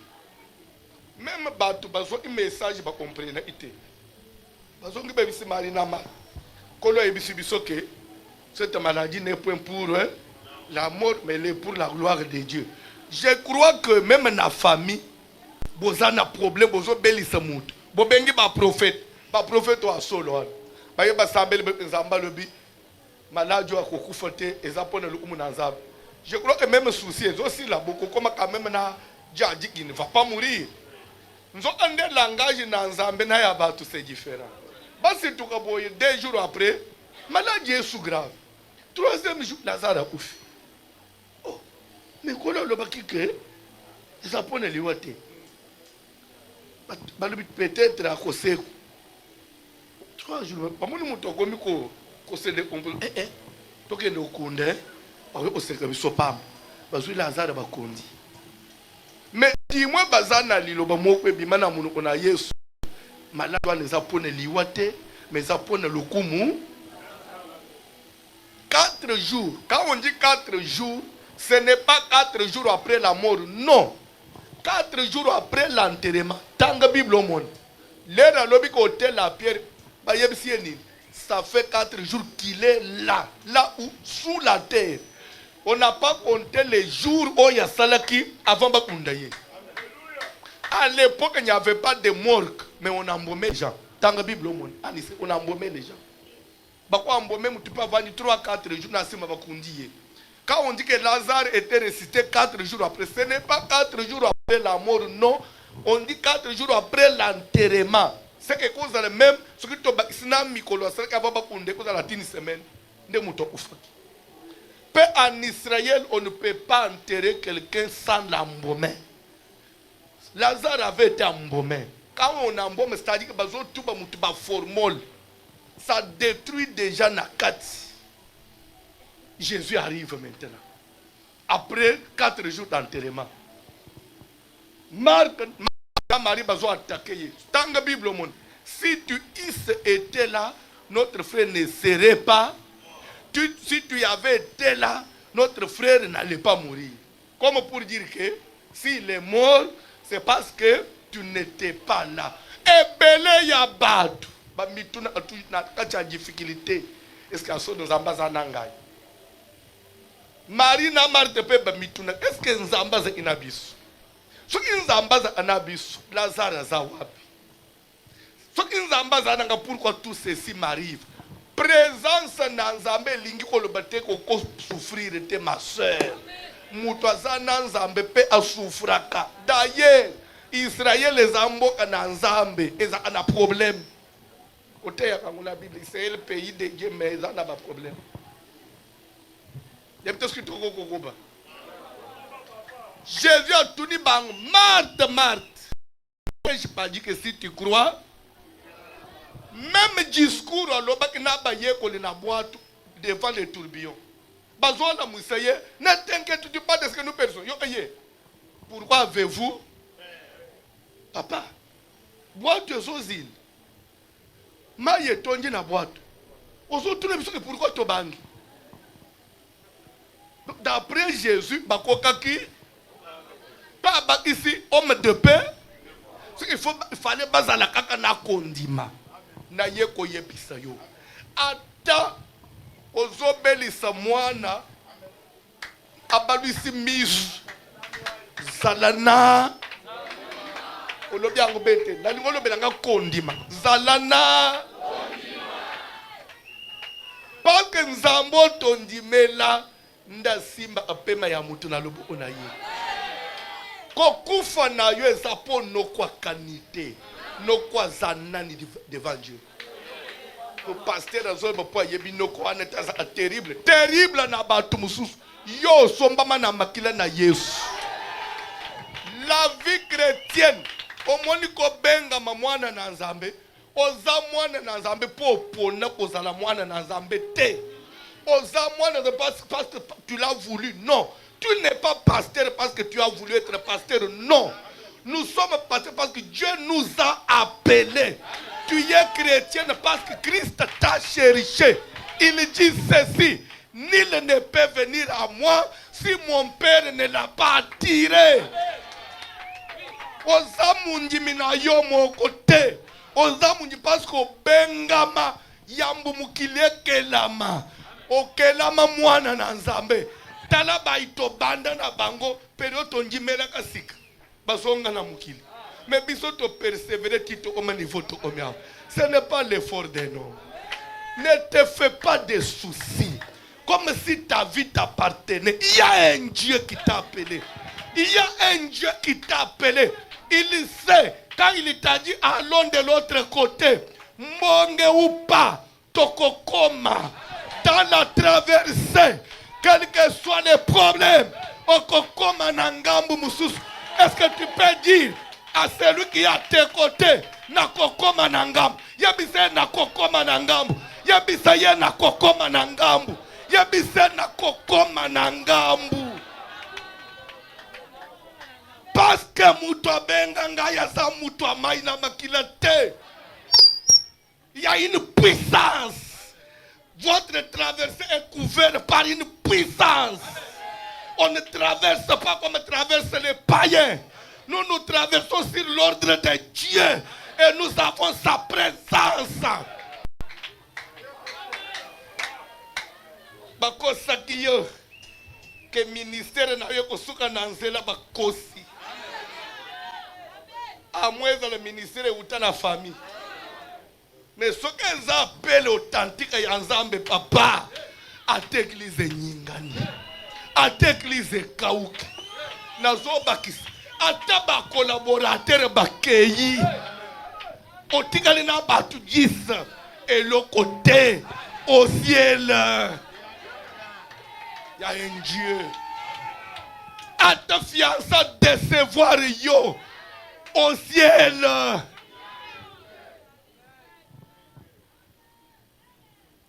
Même batu bazo ki message ba comprendre ite. Bazo ngi bebisi mari na ma. Kolo ebisi bisoke cette maladie n'est point pour la mort mais elle est pour la gloire de Dieu. Je crois que même dans la famille, vous avez un problème, vous avez un problème. Vous avez un prophète. Un prophète ou un solo. Vous avez un prophète. Malade ou kokufote ezapona lukumu nanzab. Je crois que même souci est aussi là beaucoup comme quand même na djadji qui ne va pas mourir. Nous avons un langage nanzambe na ya batu c'est différent. Basi tukaboye 2 jours après malade est sous grave. 3e jour Lazare a couché. Oh mais kolo lo bakike ezapona liwate. Balubi peut-être à Koseku. 3 jours pas mon mutoko miko kosende kombo tokende okunde awe oseka biso pamba bazwi Lazare bakondi mais dis-moi bazana liloba moko ebima na munoko na Yesu malade wana eza pona liwate mais eza pona lokumu 4 jours. Quand on dit 4 jours, ce n'est pas 4 jours après la mort, non. 4 jours après l'enterrement. Tant que Bible au monde. L'air à l'objet côté la pierre, ça fait 4 jours qu'il est là, là où, sous la terre. On n'a pas compté les jours où il y a Salaki avant Bakundaye. À l'époque, il n'y avait pas de morgue, mais on embaumait les gens. Dans la Bible, on embaumait les gens. Tu peux avoir 3-4 jours dans Bakundiye. Quand on dit que Lazare était ressuscité 4 jours après, ce n'est pas 4 jours après la mort, non. On dit 4 jours après l'enterrement. C'est que cause le même, ce que tu as dit, c'est que la semaine, en Israël, on ne peut pas enterrer quelqu'un sans l'embaumement. Lazare avait été embaumé. Quand on embaume, c'est-à-dire que formol, ça détruit déjà la carte. Jésus arrive maintenant. Après 4 jours d'enterrement. Marc, Marie va attaquer. Dans la Bible, si tu étais là, notre frère ne serait pas. Si tu avais été là, notre frère n'allait pas mourir. Comme pour dire que s'il est mort, c'est parce que tu n'étais pas là. Et belé yabadu. Ba mituna na kacha difficulté. Est-ce que ça nous ambaza nangai? Marie na Marthe pe ba mituna. Est-ce que nous ambaza inabisu? Ce qui nous ambaza anabisu, Lazare za wapi? Ce qui nous ambaza nanga pourquoi tout ceci m'arrive? Présence na Nzambe lingi ko le bate ko souffrir était ma sœur. Mutwaza na Nzambe pe a souffraka. D'ailleurs, Israël les amboka na Nzambe, ils ont un problème. Côté ya la Bible, c'est le pays de Dieu mais ils ont un problème. Il y a peut-être ce que tu as. Jésus a tout dit, Marthe, Marthe. Je n'ai pas dit que si tu crois, même discours, devant les tourbillons. Ne t'inquiète pas de ce que nous pensons. Pourquoi avez-vous, papa, boîte de zozine, maille tondi na boîte. Pourquoi tu bandes? D'après Jésus, bakokaki, pas ici, homme de paix. Il fallait baser la kaka na kondima. Na yeko yebisa yo. Ata ozobelisa mwana abaluisi misu. Zalana. Olobi yango bete. Nalingo lobe nanga kondima. Zalana. Parce que nzambo tondimela nda simba apema ya mutu na lobo na ye. Kokufa na yo ezapo no kwa kanite. No kwa zanani devant Dieu. Le pasteur azoba po yebi no kwa aneta terrible. Terrible na batu mususu. Yo sombama na makila na Yesu. La vie chrétienne. Omoni ko benga mamwana na Nzambe. Oza mwana na Nzambe po pona kozala mwana na Nzambe te. Oza mwana de parce que tu l'as voulu. Non. Tu n'es pas pasteur parce que tu as voulu être pasteur. Non. Nous sommes pasteurs parce que Dieu nous a appelés. Tu es chrétien parce que Christ t'a cherché. Il dit ceci. Nul ne peut venir à moi si mon Père ne l'a pas attiré. Oza mundi mina yo mon côté. Oza mundi parce que bengama yambu mukile kelama. Okelama mwana na Nzambe. tala baito banda na bango période tonjimela kasika bazonga na mukili mais biso to persévérer tito au niveau to omia. Ce n'est pas l'effort des noms. Ne te fais pas de soucis. Comme si ta vie t'appartenait. Il y a un Dieu qui t'a appelé. Il y a un Dieu qui t'a appelé. Il sait, quand il t'a dit allons de l'autre côté, monge ou pas, tokokoma, dans la traversée, quels que soient les problèmes, okokoma nangambu mususu. Est-ce que tu peux dire à celui qui est à tes côtés, nakokoma nangambu, yabise nakokoma nangambu, yabise ye nakokoma nangambu, yabise nakokoma nangambu. Parce que muto benga ngaya za muto amaina makila te. Il y a une puissance. Votre traversée est couverte par une puissance. On ne traverse pas comme traversent les païens. Nous traversons sur l'ordre de Dieu. Et nous avons sa présence. Bakosaki yo que ministère na yo kosuka na nzela bakosi. À moins le ministère ou la famille. Mais ce qu'ils appellent authentique et ensemble papa, à l'église Nyingani, à l'église Kauki, nazo bakis, à taba collaborateur bakeyi, au tigale na batu 10 et le côté au ciel, il y a un Dieu. À ta fiança décevoir yo. Au ciel.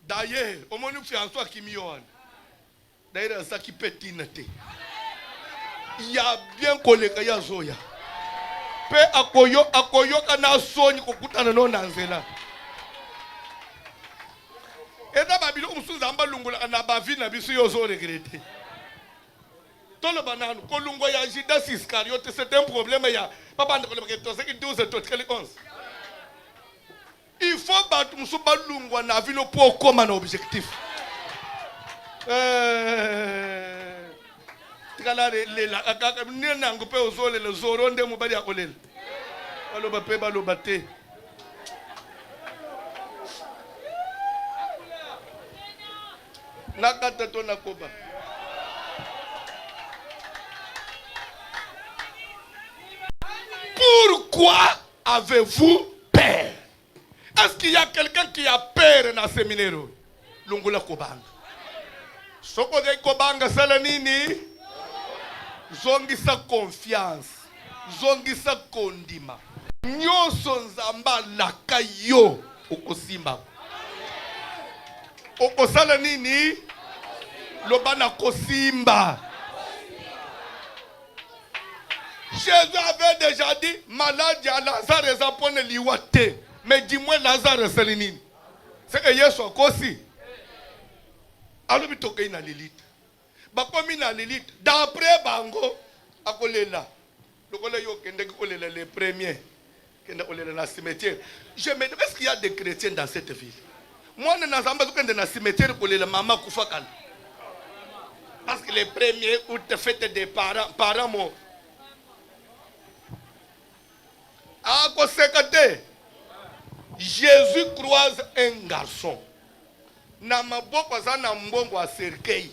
D'ailleurs, au moment où François qui m'y a, d'ailleurs, ça qui peut t'innoter. Il y a bien collé qu'il y a Zoya. Pe akoyo kana soni kokutana no nanzela. Et da babilo umsuzamba lungula na bavi na biso yo zo regretter. Tout le banane, Kolungo ya Judas Iscariote, c'est un problème. Papa, il faut battre Moussouba Lungwa na ville pour comme un objectif. Pourquoi avez-vous peur? Est-ce qu'il y a quelqu'un qui a peur dans ce minéraux? Lungula Kobanga. Soko de Kobanga Salanini. Zongi sa confiance. Zongi sa kondima. Nyoso nzamba lakayo. Okosimba. Okosalanini. Lobana kosimba. Jésus avait déjà dit, malade à Lazare et Zapone liwate. Mais dis-moi Lazare c'est l'inin. C'est que Yesu aussi. Alors il toque na l'élite. Bakomi na l'élite. D'après Bango, akolela. Lokola yo kende kolela les premiers. Kende kolela na cimetière. Je me demande est-ce qu'il y a des chrétiens dans cette ville. Moi na nzamba kende na cimetière kolela maman kufakal. Parce que les premiers ou te fêtes des parents morts. À Kosekate, Jésus croise un garçon. Namaboko zana mbongo a cercueil.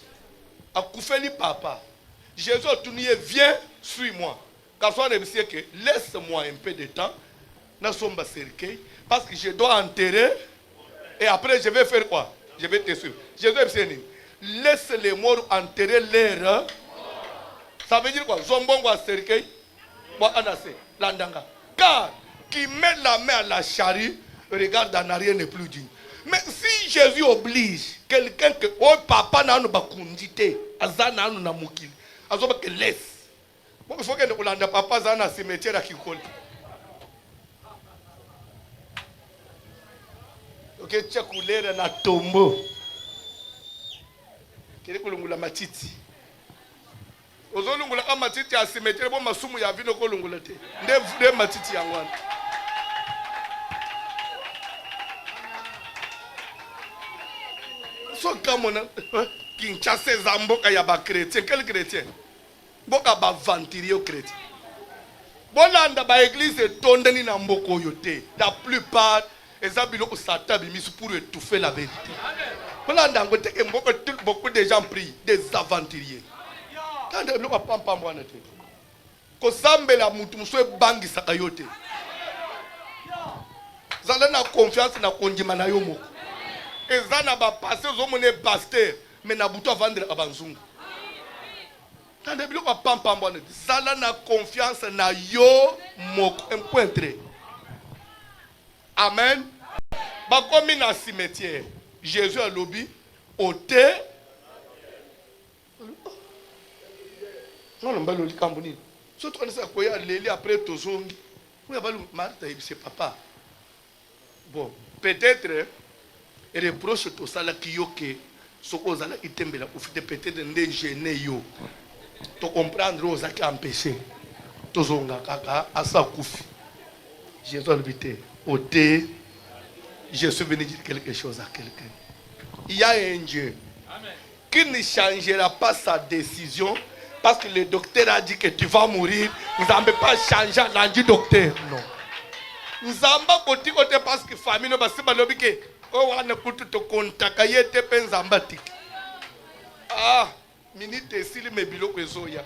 A koufeli papa. Jésus a tourné, viens, suis-moi. Garçon a dit que laisse-moi un peu de temps. N'a somba cercueil. Parce que je dois enterrer. Et après je vais faire quoi? Je vais te suivre. Jésus a dit, laisse les morts enterrer l'air. Ça veut dire quoi? Zombongo a cercueil. Moi, anase, landanga. Car qui met la main à la charrue, regarde en arrière n'est plus digne. Mais si Jésus oblige quelqu'un que oh papa n'a pas kundité, azana n'a mukili, azoba que laisse. Bon il faut que nous landa papa zana cimetière à Kikoli. Ok tchakulera na tombo. Kile kulungula matiti. Ozolungula kama matiti ya cimetière bon masumu ya vino kolungula te. Nde matiti ya ngwana. So come on. Kinshasa eza mboka ya ba chrétien. Quel chrétien? Mboka ba venturier chrétien. Bolanda ba église etondani na mboka oyo te. La plupart eza biloko Satan bimis pour étouffer la vérité. Bolanda ngote ke mboka beaucoup de gens prient des aventuriers. Quand biloko pam wana te. Ko sambela mutu muso ebangisa yo te. Zala na confiance na kondima na yo moko. Eza na ba passer zo mone pasteur mais na buto vendre abanzungu. Tande biloko pam wana te. Zala na confiance na yo moko. Un point très. Amen. Ba komi na cimetière. Jésus a lobby ôté. Non mbalo likambuni. Surtout on sait quoi leli après tozongi. Oui abalu Martha c'est papa. Bon, peut-être et reproche tout ça là qui yoke soko zala itembela ufite peut-être ndé gêné yo. To comprendre oza qui empêcher. Tozonga kaka asa kufi. Jésus a invité ôté. Je suis venu dire quelque chose à quelqu'un. Il y a un Dieu qui ne changera pas sa décision parce que le docteur a dit que tu vas mourir. Vous n'avez pas changé l'andu docteur. Non. Nous avons côté parce que famille ne va pas se que oh on a coûté te contacter te penzambatik. Ah, minute s'il me bilo kwezoya.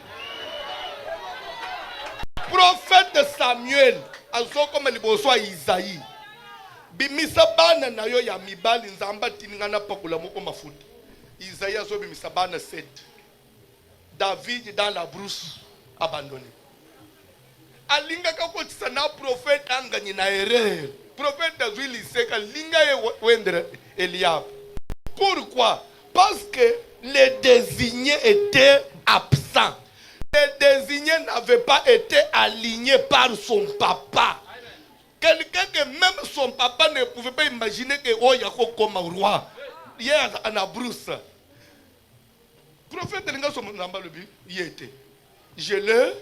Prophète Samuel, azo comme liboso Isaïe. Bimisa bana na yo ya mibali nzamba tininga na pakula moko mafuta. Isaïe azo bimisa bana 7. David dans la brousse abandonné. Alinga kakotisa na prophète angani na erreur. Prophète azuli seka linga ye wendre Eliab. Pourquoi? Parce que les désignés étaient absents. Les désignés n'avaient pas été alignés par son papa. Quelqu'un que même son papa ne pouvait pas imaginer que oh yako comme roi. Hier à la brousse. Prophète Linga son namba le but, y était. Je l'ai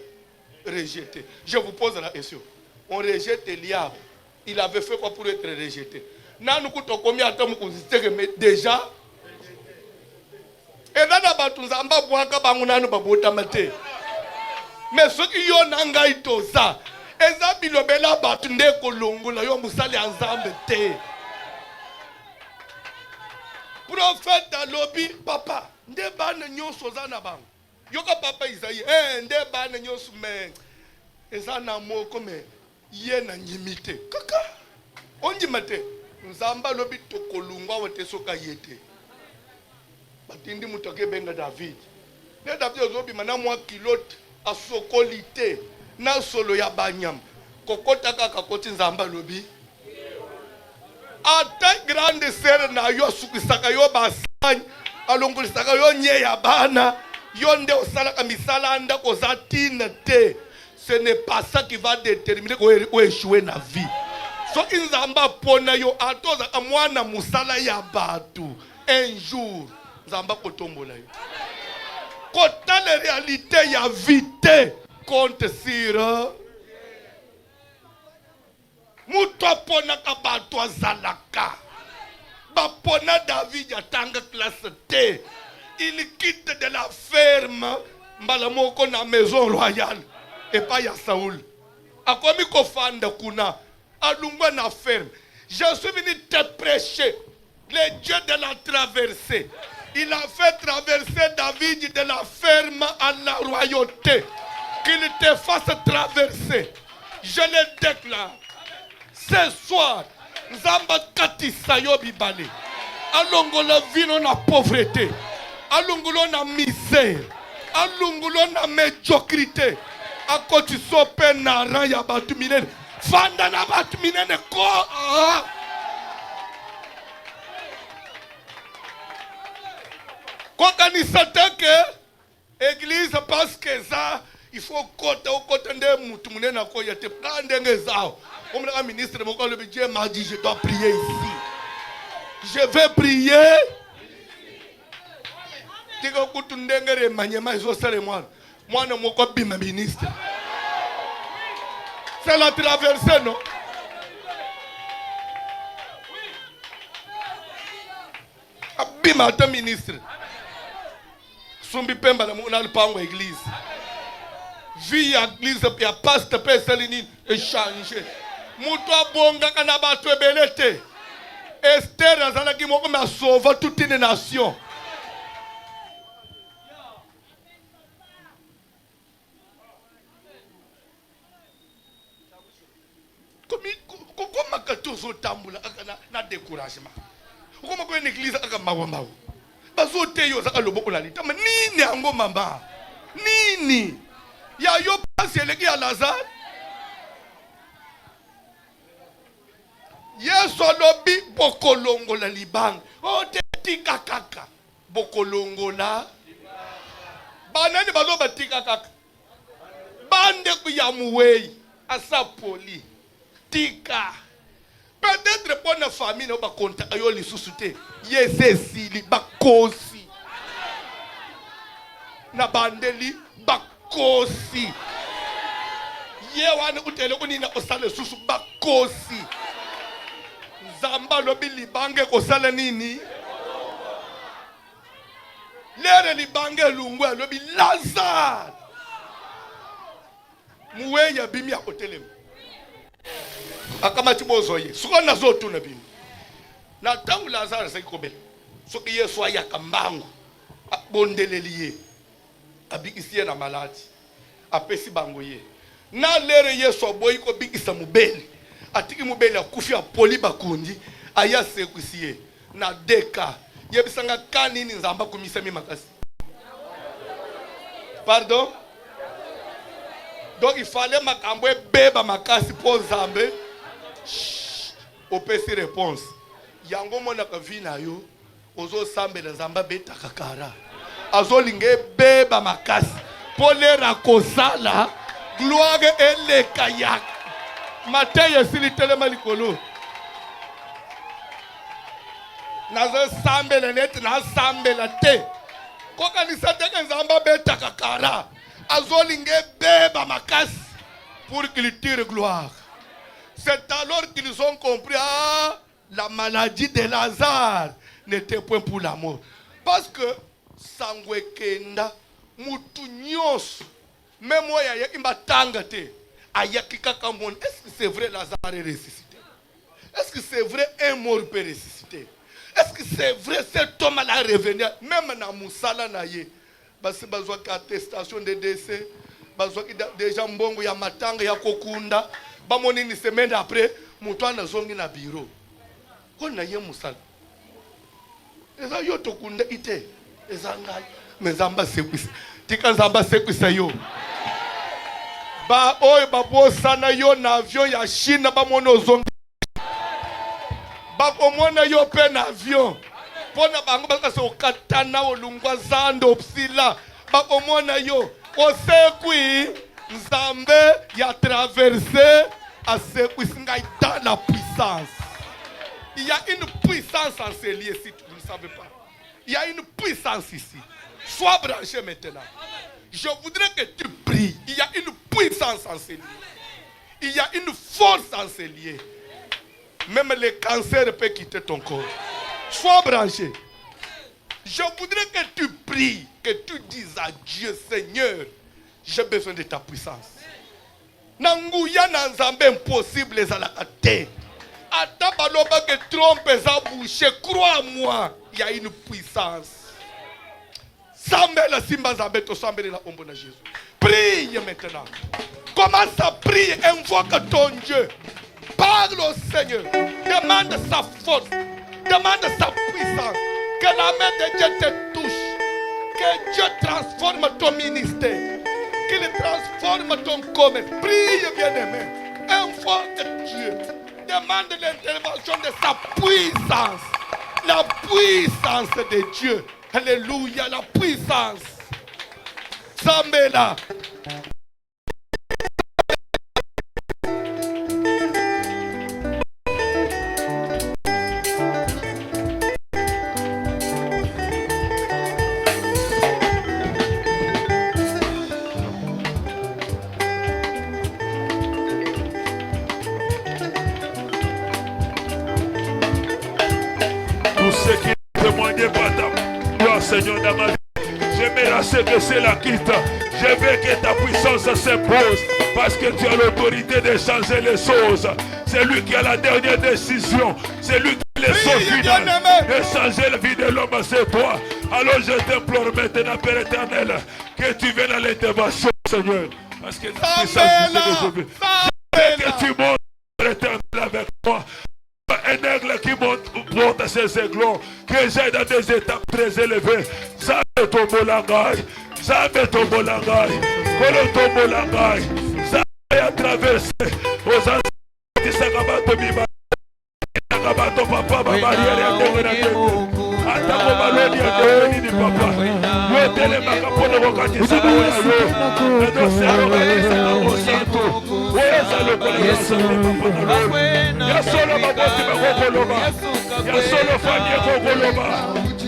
rejeté. Je vous pose la question. On rejette Eliab. Il avait fait quoi pour être rejeté? Nanu kuto combien de temps mais déjà. Et là batunzamba bwaka bangunanu babota mate. Mais ceux qui ont nanga itosa. Eza bilobela batu nde kolongola yo musali ensemble te. Prophète alobi papa nde bana nyonso za na bango. Yoka papa Isaïe nde bana nyonso me eza na moko me ye na nyimite. Kaka ondimate nzamba lobi tokolungwa wote soka yete. Batindi mutoke benga David. Ne David ozobi mana mwa kilote asokolite. Na solo ya banyam kokota kaka koti nzamba lobi ata grande sœur na yo sukisaka yo basany alongolisaka yo nye ya bana yo nde osalaka misala nda kozatina te. Ce n'est pas ça qui va déterminer ko échouer na vie. So nzamba pona yo atoza mwana musala ya batu un jour nzamba kotombola yo kota la réalité ya vite compte sur muto pona kabato zalaka bapona David atanga classe T. Il quitte de la ferme mbala moko na maison royale et pas ya Saoul akomi kofanda kuna alungwa na ferme. Je suis venu te prêcher le Dieu de la traversée. Il a fait traverser David de la ferme à la royauté. Qu'il te fasse traverser. Je le déclare. Ce soir, Nzamba katisa yo bibale. Alongolo vino na pauvreté. Alongolo na misère. Alongolo na médiocrité. Akoti sope na raya batu minene. Fanda na batu minene ko. Kwa kanisa teke église parce que ça il faut côté au côté de mutu munena ko yate prendre ngezao. Comme le ministre mon le Dieu m'a dit je dois prier ici. Je vais prier. Tika kutundengere manyema izo sale mwana moko bima ministre. C'est la traversée non? Bima ta ministre. Sumbi pemba na muna lupango église. Vie à l'église puis à pasteur pe selini échanger. Mutu abonga kana bato ebelete. Esther azalaki moko me sauva toute une nation. Comment katozo tambula na découragement. Comment ko une église aka mawa. Bazote yo zaka loboko la litama nini ango mama. Nini? Ya yo pasi eleki ya Lazare. Yesu alobi bokolongola libanga. O te tika kaka. Bokolongola. Banani baloba tika kaka. Bande ku ya muwei. Asa poli. Tika. Peut-être pour la famille, on va compter yo lisusu te. Yesesili bakosi. Na bandeli bakosi. Yewana utele unina osale susu bakosi. Zamba lobi libange kosala nini? Lere libange lungwe lobi Lazare. Muwe ya bimi ya hotelem. Akamati bozoye. Suko na zotu na bimi. Na tangu Lazare sa ikobele. Soki Yesu ayaka mbangu. Bondeleliye. Abikisiye na maladi. Apesi bango ye. Na lere Yesu aboyi ko bikisa mubeli. Atiki mubeli akufi apoli bakundi. Aya sekusiye. Na deka. Yebisanga kanini nzamba kumisa mi makasi. Pardon? Donc il fallait makambwe beba makasi po nzambe. Opesi réponse. Yango mona ka vina yo. Ozo sambe na nzamba beta kakara. Azo linge beba makasi. Polera kosala. Gloire ele kayak. Mateye sili telema likolo. Nazo sambe la net na sambe la te. Koka nisateke nzamba beta kakara. Azolinge beba makasi pour qu'il tire gloire. C'est alors qu'ils ont compris la maladie de Lazare n'était point pour la mort. Parce que sangwekenda mutu nyos même moi ya imbatanga te ayaki kaka mon. Est-ce que c'est vrai Lazare est ressuscité? Est-ce que c'est vrai un mort peut ressusciter? Est-ce que c'est vrai cet homme là revenir même na musala na ye? Basi bazwa ki attestation de décès, bazwa ki déjà mbongo ya matanga ya kokunda, bamoni ni semaine après, mutu anazongi na bureau. Kona ye musala. Eza yo tokunda ite, eza ngai, mezamba sekwisa. Tika nzamba sekwisa yo. Ba oy babosana yo na avion ya Chine bamoni ozongi. Bakomona yo pe na avion. Pona bango bakase okatana olungwa zando psila bakomona yo osekwi nzambe ya traversé à sekwi singa dans la puissance. Il y a une puissance en ces lieux si vous ne savez pas. Il y a une puissance ici. Sois branché maintenant. Je voudrais que tu pries. Il y a une puissance en ces lieux. Il y a une force en ces lieux. Même le cancer peut quitter ton corps. Sois branché. Je voudrais que tu pries, que tu dises à Dieu, Seigneur, j'ai besoin de ta puissance. Nanguya nanzambe impossible ezalaka te. Ata baloba que trompe eza bouché, crois-moi, il y a une puissance. Sambela simba zambe to sambela la ombo na Jésus. Prie maintenant. Commence à prier, invoque ton Dieu. Parle au Seigneur. Demande sa force. Demande sa puissance. Que la main de Dieu te touche. Que Dieu transforme ton ministère. Qu'il transforme ton commerce. Prie, bien-aimé. Invoque Dieu. Demande l'intervention de sa puissance. La puissance de Dieu. Alléluia, la puissance. Zambela. Seigneur dans ma vie, j'aimerais jusqu'à ce que cela quitte. Je veux que ta puissance s'impose parce que tu as l'autorité de changer les choses. C'est lui qui a la dernière décision. C'est lui qui a les sauts finales de changer la vie de l'homme, c'est toi. Alors je t'implore maintenant, Père éternel, que tu viennes à l'intervention, Seigneur. Parce que ta puissance, c'est ce que je veux. Je veux que tu montes, Père éternel, avec moi. Un aigle qui monte à ses aiglons, que j'aille dans des étapes très élevées. Ça me tombe au langage, ça me tombe au langage, Kolo tombe au langage, ça va traverser aux anciens qui s'agabato bima, s'agabato papa, maman, il y a des atako maloni ya deveni papa, yo tele makapono wakati sana yo, ndo sero kanisa na mosanto, weza lo kola papa, ya solo maboti makokoloba, ya solo famille kokoloba,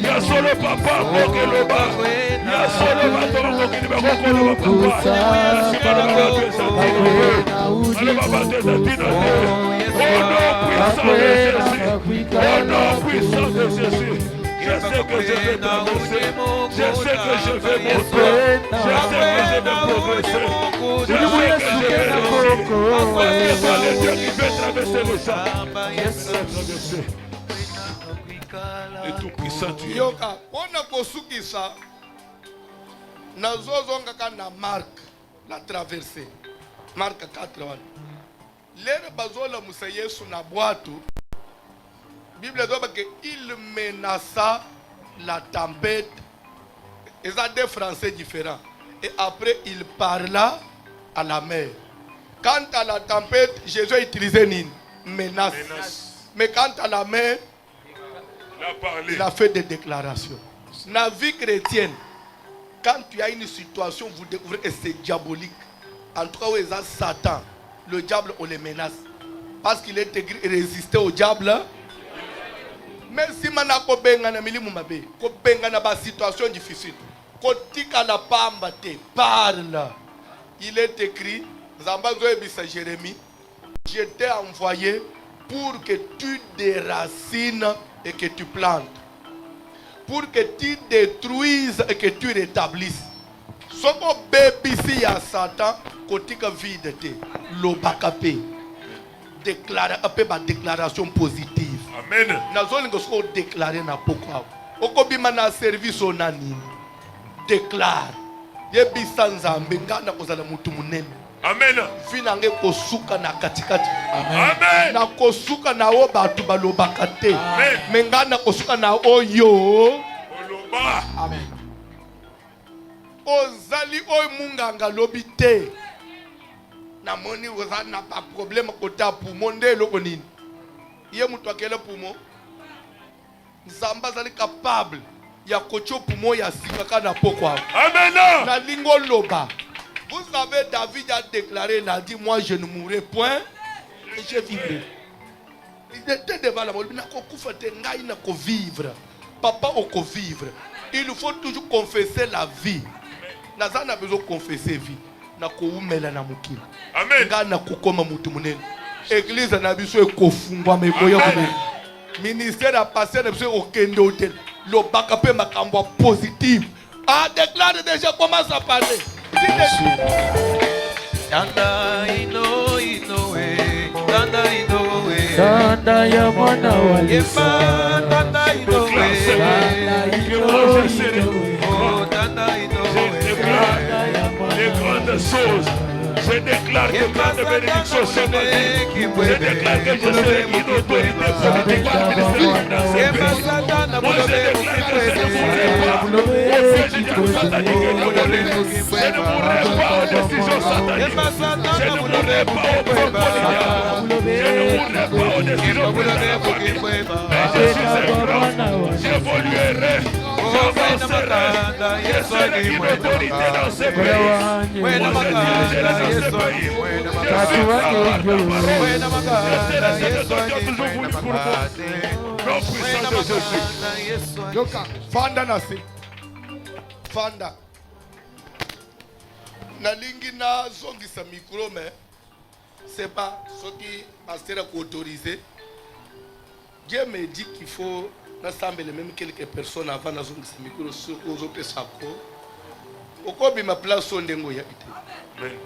ya solo papa kokoloba, ya solo bato makokini makokoloba papa, ya simana makato esantino, alo mabato esantino, oh non puissant de Jésus, oh non puissant de Jésus. Je sais que je vais traverser, je sais que je vais monter, je sais que je vais progresser, je sais que je vais réussir. Parce que toi le Dieu qui fait traverser les champs. Et tout puissant tu es. Yoka, on a besoin ça. Nazozonga kana Marc la traversée. Marc 4. Lere bazola musa Yesu na boato. Bible dit qu'il menaça la tempête. Ils ont deux français différents. Et après, il parla à la mer. Quant à la tempête, Jésus a utilisé une menace. Mais quant à la mer, il a fait des déclarations. Dans la vie chrétienne, quand tu as une situation, vous découvrez que c'est diabolique. En tout cas, où ils ont Satan, le diable, on les menace. Parce qu'il est résisté au diable. Mais si manako benga na milimu mabe, ko benga na ba situation difficile, ko tika la pamba te parle. Il est écrit, Zambazo ebisa Jérémie, je t'ai envoyé pour que tu déracines et que tu plantes, pour que tu détruises et que tu rétablisses. Soko bebisi ya Satan, ko tika vide te, lobakape, déclare après ma déclaration positive. Amen. Nazolingo soko déclarer na poko. Okobima na service onani. Déclare. Yebisa nzambe ngana kozala mutu munene. Amen. Fina nge kosuka na katikati. Amen. Na kosuka na o batu balobaka te. Amen. Mengana kosuka na oyo. Oloba. Amen. Ozali oy munganga lobi te. Na moni ozali na pas problème kota poumon nde loko nini. Yé mutu akele poumon. Nzamba azali capable ya kocho poumon ya sikaka na pokwa. Amen. Na lingo loba. Vous savez, David a déclaré, il a dit, moi je ne mourrai point et je vivrai. Il était devant la mort, il n'a qu'à vivre. Papa, on peut vivre. Il faut toujours confesser la vie. Nazan a besoin de confesser la vie. Amen. Église n'a besoin de kofungwa ministère a passé au kendo hotel. Le backup makamba positif. A déclaré déjà comment ça parler. Tanda ino we, tanda ino we, tanda ya mwana wa Yefa, tanda ino we, oh tanda ino we, les grandes choses. Je déclare que quand de bénédiction sur ma vie, je déclare que je serai une autorité politique par le ministère financier. Moi je déclare que je ne mourrai pas au siège du satanique et diabolique. Je ne mourrai pas aux décisions sataniques. Je ne mourrai pas au propos du diable. Je ne mourrai pas aux décisions de la famille. Mais je suis un grand. J'évoluerai. J'avancerai. Je serai une autorité dans ce pays. Moi je dirigerai dans ce pays. Je suis capable de parler. Je serai ce que toi tu as toujours voulu pour moi. Non puissant de Jésus. Yoka, Fanda nasi. Fanda. Nalingi na zongisa micro mais c'est pas ce qui pasteur a autorisé. Dieu me dit qu'il faut rassembler même quelques personnes avant de zongisa micro sur aux autres sako. okobi ma place sondengo ya ite. Amen.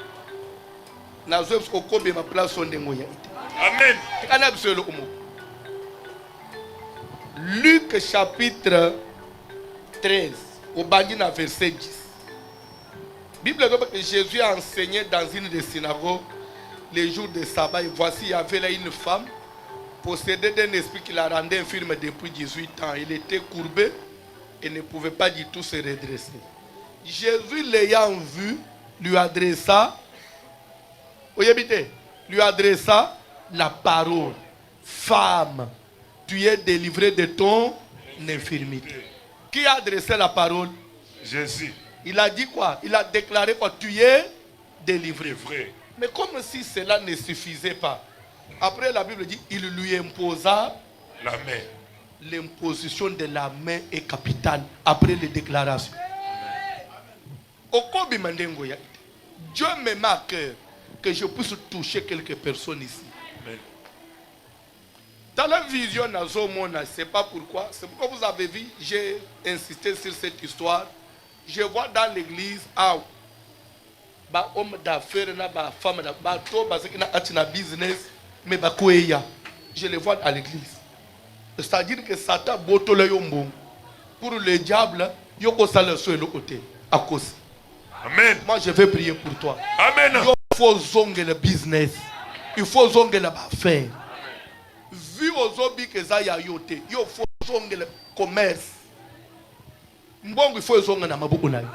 Nazo okobi ma place sondengo ya ite. Amen. Kana biselo umu. Luc chapitre 13 au bandi na verset 10. Bible dit que Jésus a enseigné dans une des synagogues les jours de sabbat. Et voici, il y avait là une femme possédée d'un esprit qui la rendait infirme depuis 18 ans. Il était courbé et ne pouvait pas du tout se redresser. Jésus, l'ayant vu, lui adressa la parole. Femme, tu es délivrée de ton infirmité. Qui a adressé la parole? Jésus. Il a dit quoi? Il a déclaré quoi? Tu es délivré. Vrai. Mais comme si cela ne suffisait pas. Après la Bible dit, il lui imposa la main. L'imposition de la main est capitale après les déclarations. Dieu me met à cœur que je puisse toucher quelques personnes ici. Amen. Dans la vision, c'est pas pourquoi. C'est pourquoi vous avez vu, j'ai insisté sur cette histoire. Je vois dans l'église, homme d'affaires, femme d'affaires, business, mais je les vois à l'église. C'est-à-dire que Satan boto le yombo. Pour le diable, yoko sale sur le côté. À cause. Amen. Moi je vais prier pour toi. Amen. Il faut zonger le business. Il faut zonger l'affaire. Vu aux hobbies que ça y a yote, il faut zonger le commerce. Mbongo il faut zonger na mabuku na yo.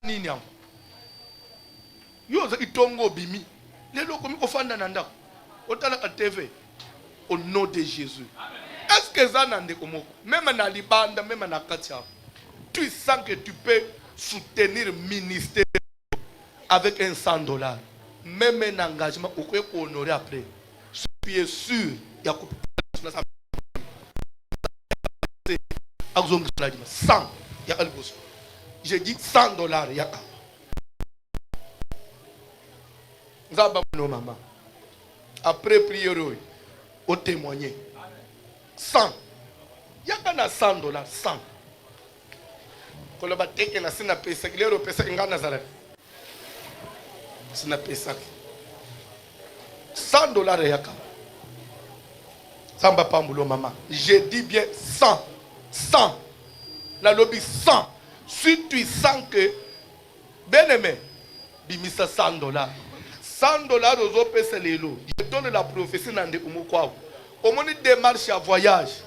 Nini yango? Yo za itongo bimi. Lelo komi kofanda na ndako. Otala ka TV. Au nom de Jésus. Est-ce que ça n'a pas de même dans Libanda, même dans Katia, tu sens que tu peux soutenir le ministère avec un $100. Même un engagement, au peut honorer après. Tu es sûr, il y a 100. J'ai dit $100. Il y a maman. Après prière, au témoigner. 100. Il y a $100. 100. Quand on va take na sina pesa, il est pesa ingana zala. Sina pesa. $100 yaka. Samba pambulo maman. Je dis bien 100. 100. La lobby 100. Si tu sens que bien aimé, bimisa $100. $100 aux autres pesa lelo. Je donne la prophétie dans des umukwa. Au moment de démarche à voyage,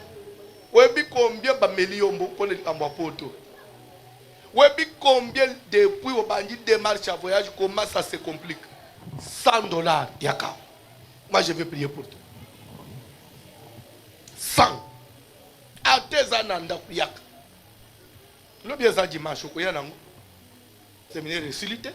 webi combien de millions pour les poto. Webi combien depuis au bandit démarche à voyage, comment ça se complique? $100 yaka. Moi je vais prier pour toi. 100. À tes ananda yaka. Le bien ça dimanche ko yana ngo. Séminaire de silité.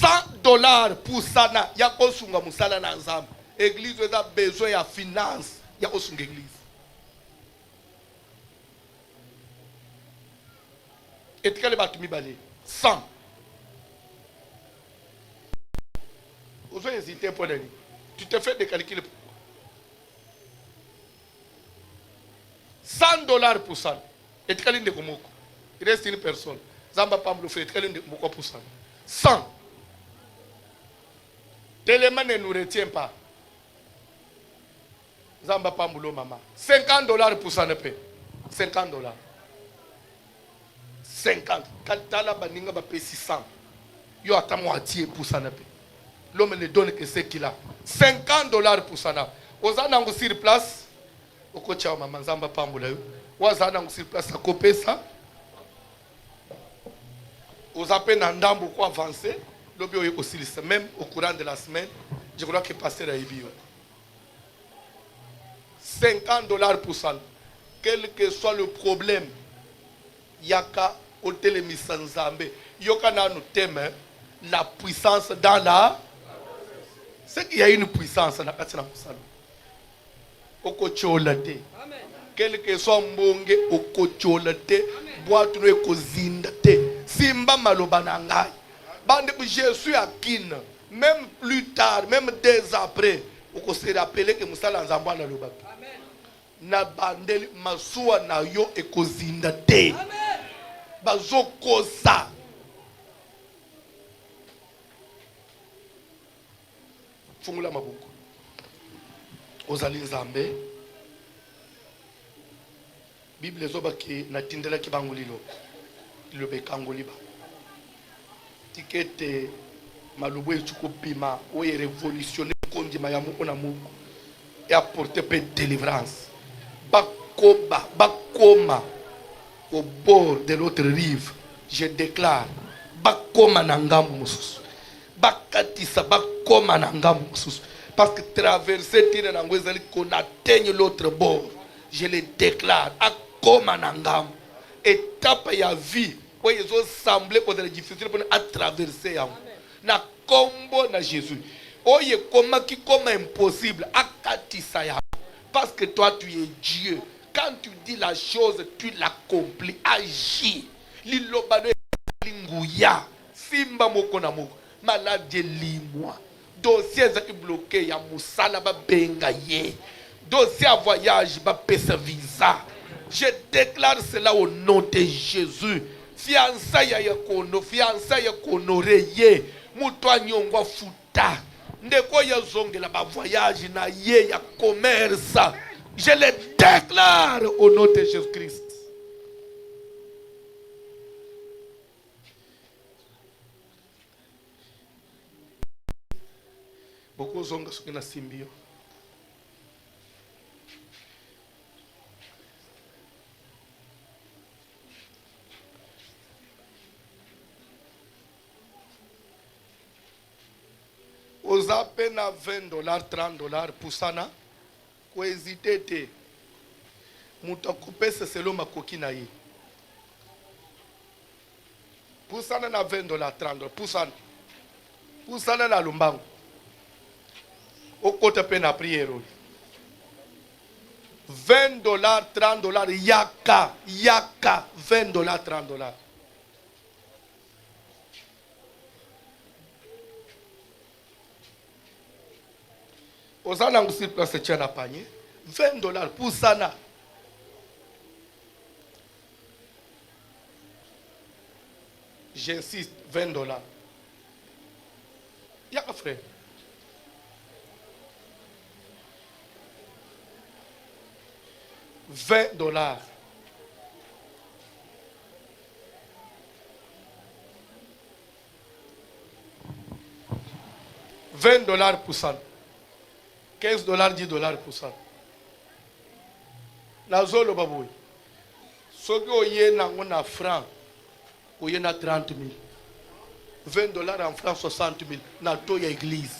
$100 pour ça, il y a kosunga musala na nzambe. Église a besoin de finance, il y a kosunga église. Et tu as 100. Vous avez hésité pour aller. Tu te fais des calculs. $100 pour ça. Et tu as dit il reste une personne. Zamba Pamlo fait, tu as dit pour ça. 100. Téléman ne nous retient pas. Zamba Pambulo maman. $50 pour ça ne paie. $50. 50. Quand la baninga va payer 600. Yo attend moitié pour ça ne paie. L'homme ne donne que ce qu'il a. $50 pour ça. Ozana ngo sur place. Okocha maman Zamba Pambula yo. Ozana ngo sur place à copier ça. Ozape na ndambo ko avancer. Aussi, même au courant de la semaine, je crois que pasteur a eu $50 pour ça. Quel que soit le problème, yaka hôtel misanzambe, yoka na nous thème la puissance dans la. C'est qu'il y a une puissance dans la katina musalo. Okocholate. Quel que soit mbonge okocholate, boîte no ekozindate. Simba maloba na ngai. Je suis à Kin, même plus tard, même 2 ans après, on se rappelle que Moussa Lanzamba na lobaki. na bandeli masuwa na yo ekozinda te. Bazokosa. Fungula mabuku. Ozali nzambe. Bible zoba ki natindela ki bangulilo. Lilobe kangoliba. Tikete malubu echuko pima oye révolutionner kondima ya muko na muko et apporter paix délivrance. Bakoma au bord de l'autre rive, je déclare bakoma na ngambu mususu. Bakatisa bakoma na ngambu mususu. Parce que traverser tine na ngwezali qu'on atteigne l'autre bord, je le déclare akoma na ngambu. Étape ya vie où ils ont semblé pour être difficile pour traverser na kombo na Jésus. Oye koma ki koma impossible akatisa ya. Parce que toi tu es Dieu. Quand tu dis la chose, tu l'accomplis. Agis. Lilobado linguya. Simba moko na moko. Maladie limwa. Dossier zaki bloqué ya musala ba benga ye. Dossier à voyage ba pesa visa. Je déclare cela au nom de Jésus. Fiançailles ya kono, fiançailles ya konore ye. Mutwa nyongwa futa. Ndeko ya zongela ba voyage na ye ya commerce. Je le déclare au nom de Jésus-Christ. Beaucoup zonga soki na simbio. Oza pena $20, $30 pour sana. Ko hésiter te. Muta couper ce selo makoki na ye. Pour sana na $20, $30 pour sana. Pour sana na lumbango. Okota pena prière. $20, $30 yaka $20, $30. Osana ngusi place tchana panier $20 pour sana. J'insiste, $20. Yaka frère. $20. $20 pour ça. $15, $10 pour ça. Nazolo baboui. Soki oye na franc, oye na 30 000. $20 en franc 60 000. Na to ya église.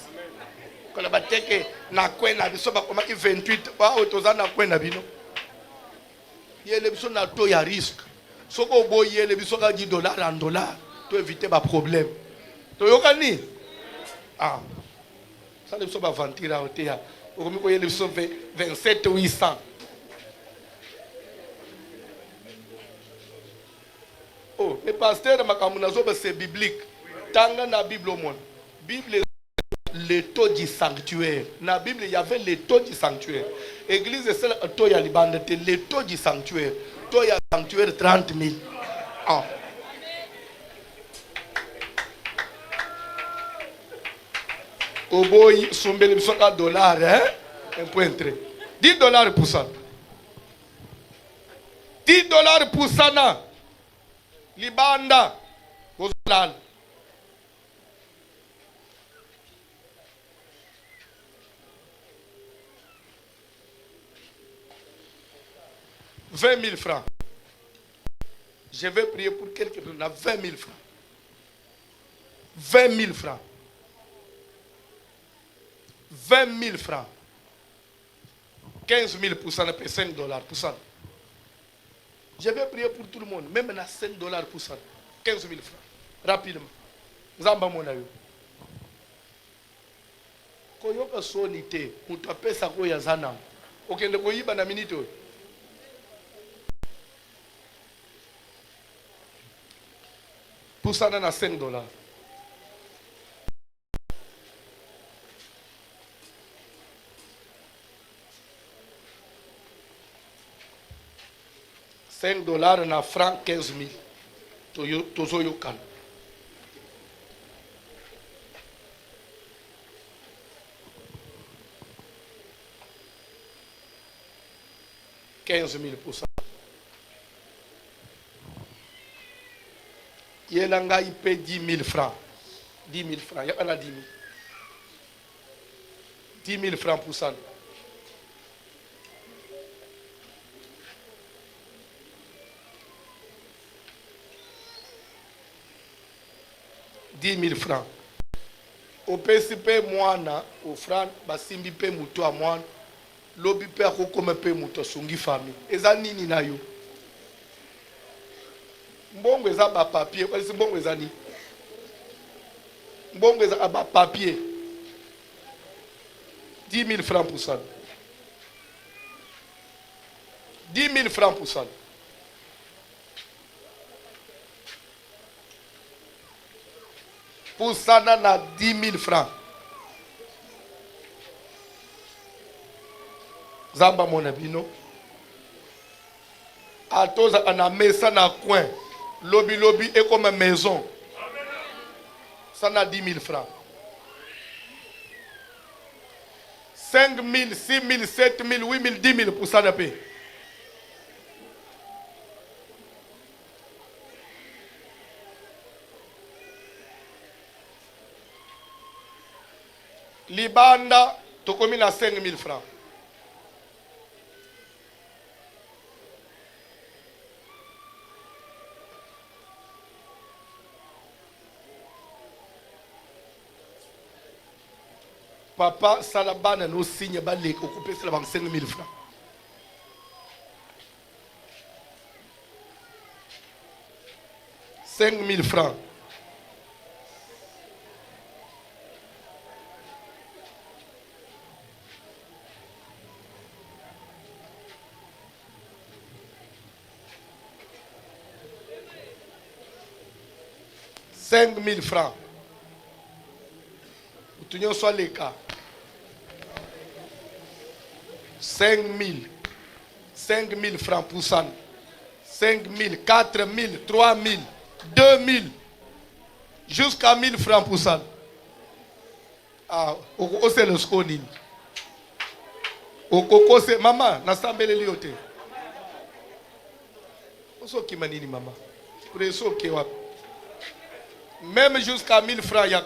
Quand la bateke na kwena biso ba koma 28 ba otoza na kwena bino. Yele biso na to ya risque. Soki oboye le biso ka $10 en dollar, to éviter ba problème. To yokani? Ah. Ça ne pas ventir à côté. Au mieux, il y a 27 800. Oh, le pasteur c'est biblique. Tant la Bible au monde. Bible le taux du sanctuaire. Dans la Bible, il y avait le taux du sanctuaire. Église, c'est le taux le taux du sanctuaire. Taux du sanctuaire 30 000. Ah. Oboy sombele bisoka $, hein? Un point très. $10 pour ça. $10 pour ça na. Libanda. Gozalal. $20 000. Je vais prier pour quelqu'un qui a 20 000 francs. 20 000 francs. 20 000 francs. 15 000 pour ça, $5 pour ça. Je vais prier pour tout le monde, même à $5 pour ça. 15 000 francs. Rapidement. Zamba mon ayo. Koyoka sonite, mutapesa ko ya zana. Okende koyiba na minute. Pour ça, on a $5. $5 na franc 15 000. Tozoyokana. $15,000%. Yenanga il paie 10 000 francs. 10 000 francs. Il y a 10 000. 10 000 francs pour ça. $10 000 francs. Au PCP, moi, au franc, basimbi pe muto à moi, lobi pe ako comme pe muto sungi famille. Eza nini na yo? Mbongo eza ba papier, kwali mbongo eza ni? Mbongo eza ba papier. 10 000 francs pour ça. 10 000 francs pour ça. Pour ça, on a 10 000 francs. Zamba mon abino. A tous, on a mis ça dans le coin. Lobby est comme une maison. Ça on a 10 000 francs. 5 000, 6 000, 7 000, 8 000, 10 000 pour ça de paix. Libanda, tu commis à 5 000 francs. Papa, Salabana nous signe balé occupé sur 5 000 francs. « 5 000 francs. « 5 000 francs. Tu n'as pas les cas. 5 000. 5 000 francs pour ça. 5 000, 4 000, 3 000, 2 000. Jusqu'à 1 000 francs pour ça. Ah, c'est le sconi. C'est maman, n'assemble les liotés. Oso qui m'a dit maman. Même jusqu'à 1 000 francs, yak.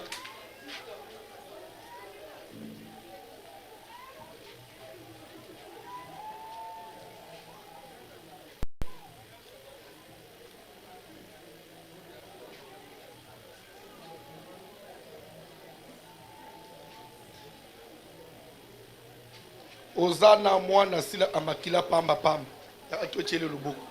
Ozana mwana sila amakila pamba pamba. Atochele luboko.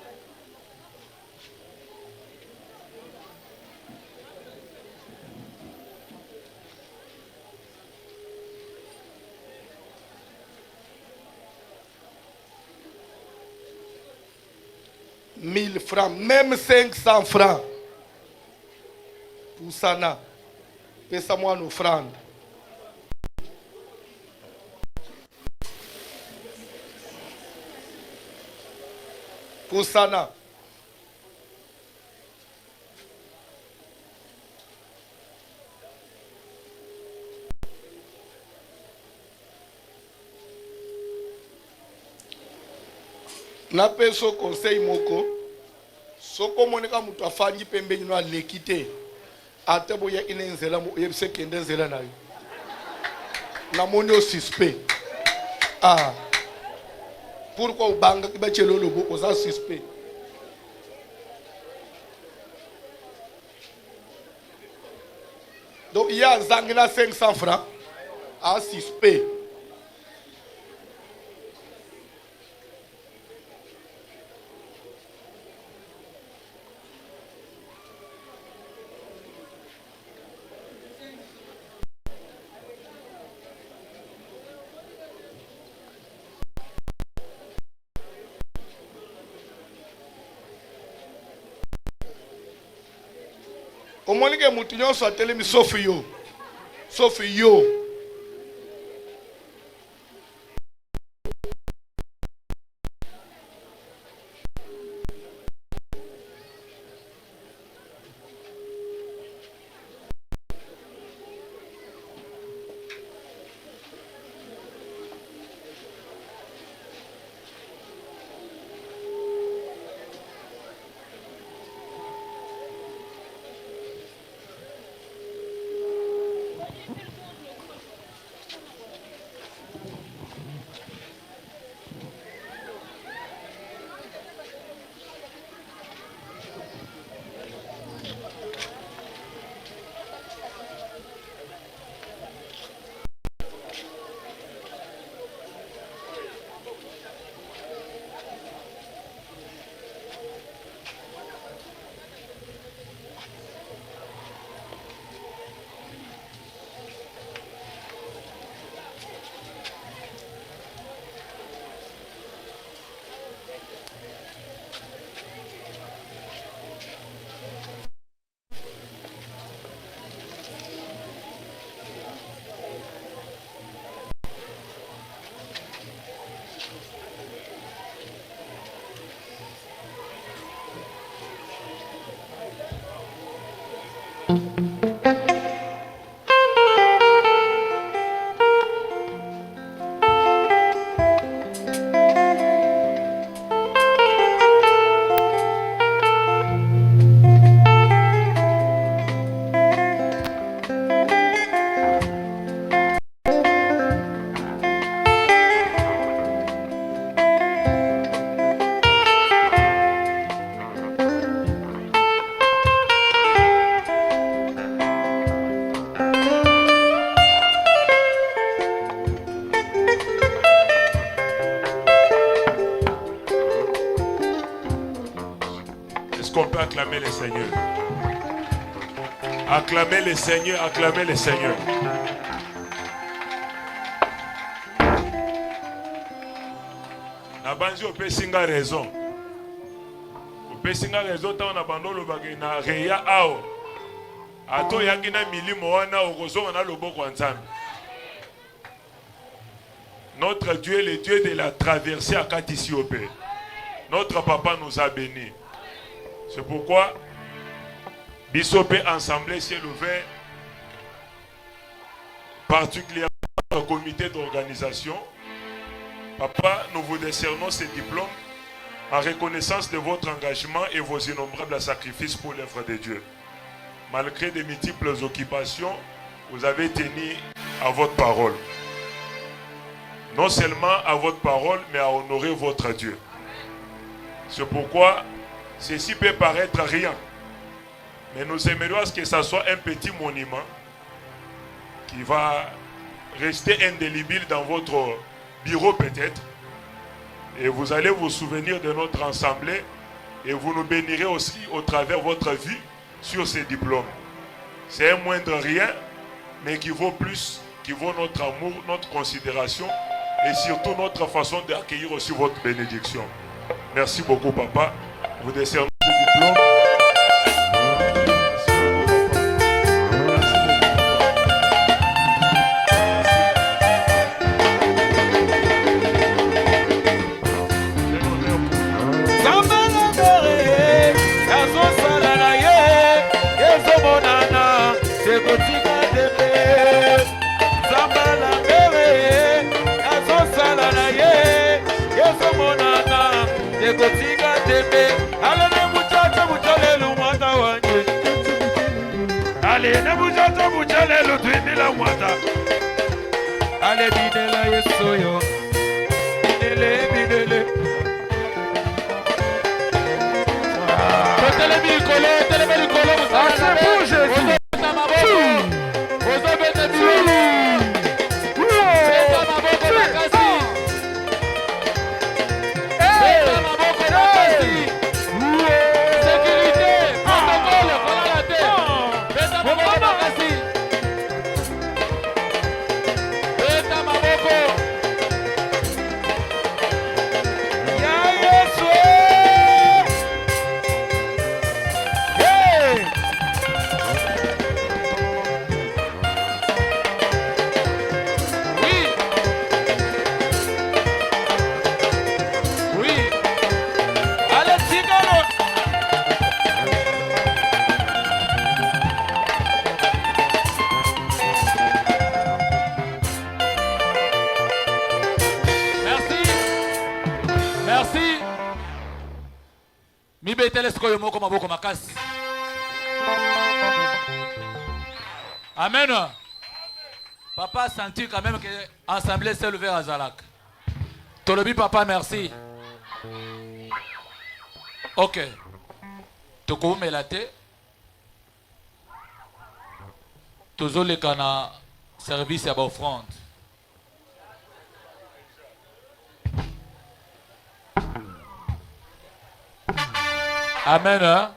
$1 000 francs, même 500 francs. Pour ça, na. Pesa-moi une offrande. Pour ça, na. Nape so conseil moko soko moneka mutu afangi pembeni no alekite ate boya inenzela mo yebse kende nzela na yo na moni o suspect ah pourquoi ubanga kiba chelo lobo oza suspect donc il y a zangina 500 francs à suspect. Comment est-ce que nous sommes télémis sauf yo? Sauf yo. Est-ce qu'on peut acclamer le Seigneur? Acclamez le Seigneur, acclamez le Seigneur. Nabanzi opesinga raison. Opesinga raison ta na bandolo bagay na reya ao. Ato yaki na milimo wana okozonga na loboko ya Nzambe. Notre Dieu est le Dieu de la traversée à Katisiopé. Notre papa nous a bénis. C'est pourquoi Bissopé ensemble s'est ouvert particulièrement au comité d'organisation. Papa, nous vous décernons ce diplôme en reconnaissance de votre engagement et vos innombrables sacrifices pour l'œuvre de Dieu. Malgré de multiples occupations, vous avez tenu à votre parole. Non seulement à votre parole, mais à honorer votre Dieu. C'est pourquoi ceci peut paraître rien. Mais nous aimerions à ce que ça soit un petit monument qui va rester indélébile dans votre bureau peut-être. Et vous allez vous souvenir de notre assemblée et vous nous bénirez aussi au travers de votre vie sur ces diplômes. C'est un moindre rien, mais qui vaut plus, qui vaut notre amour, notre considération et surtout notre façon d'accueillir aussi votre bénédiction. Merci beaucoup, papa. Vous décernez ce diplôme. Allez, ne vous entendez vous allez le traîner la moita. Allez, bidela yesoyo. Bidele. Télémélicolo, c'est bon, Jésus. Amen. Papa sentit quand même que l'assemblée s'est levée à Zalak. Tolobi papa merci. Ok. Toko melate. Tozo le kana service à offrande. Amen.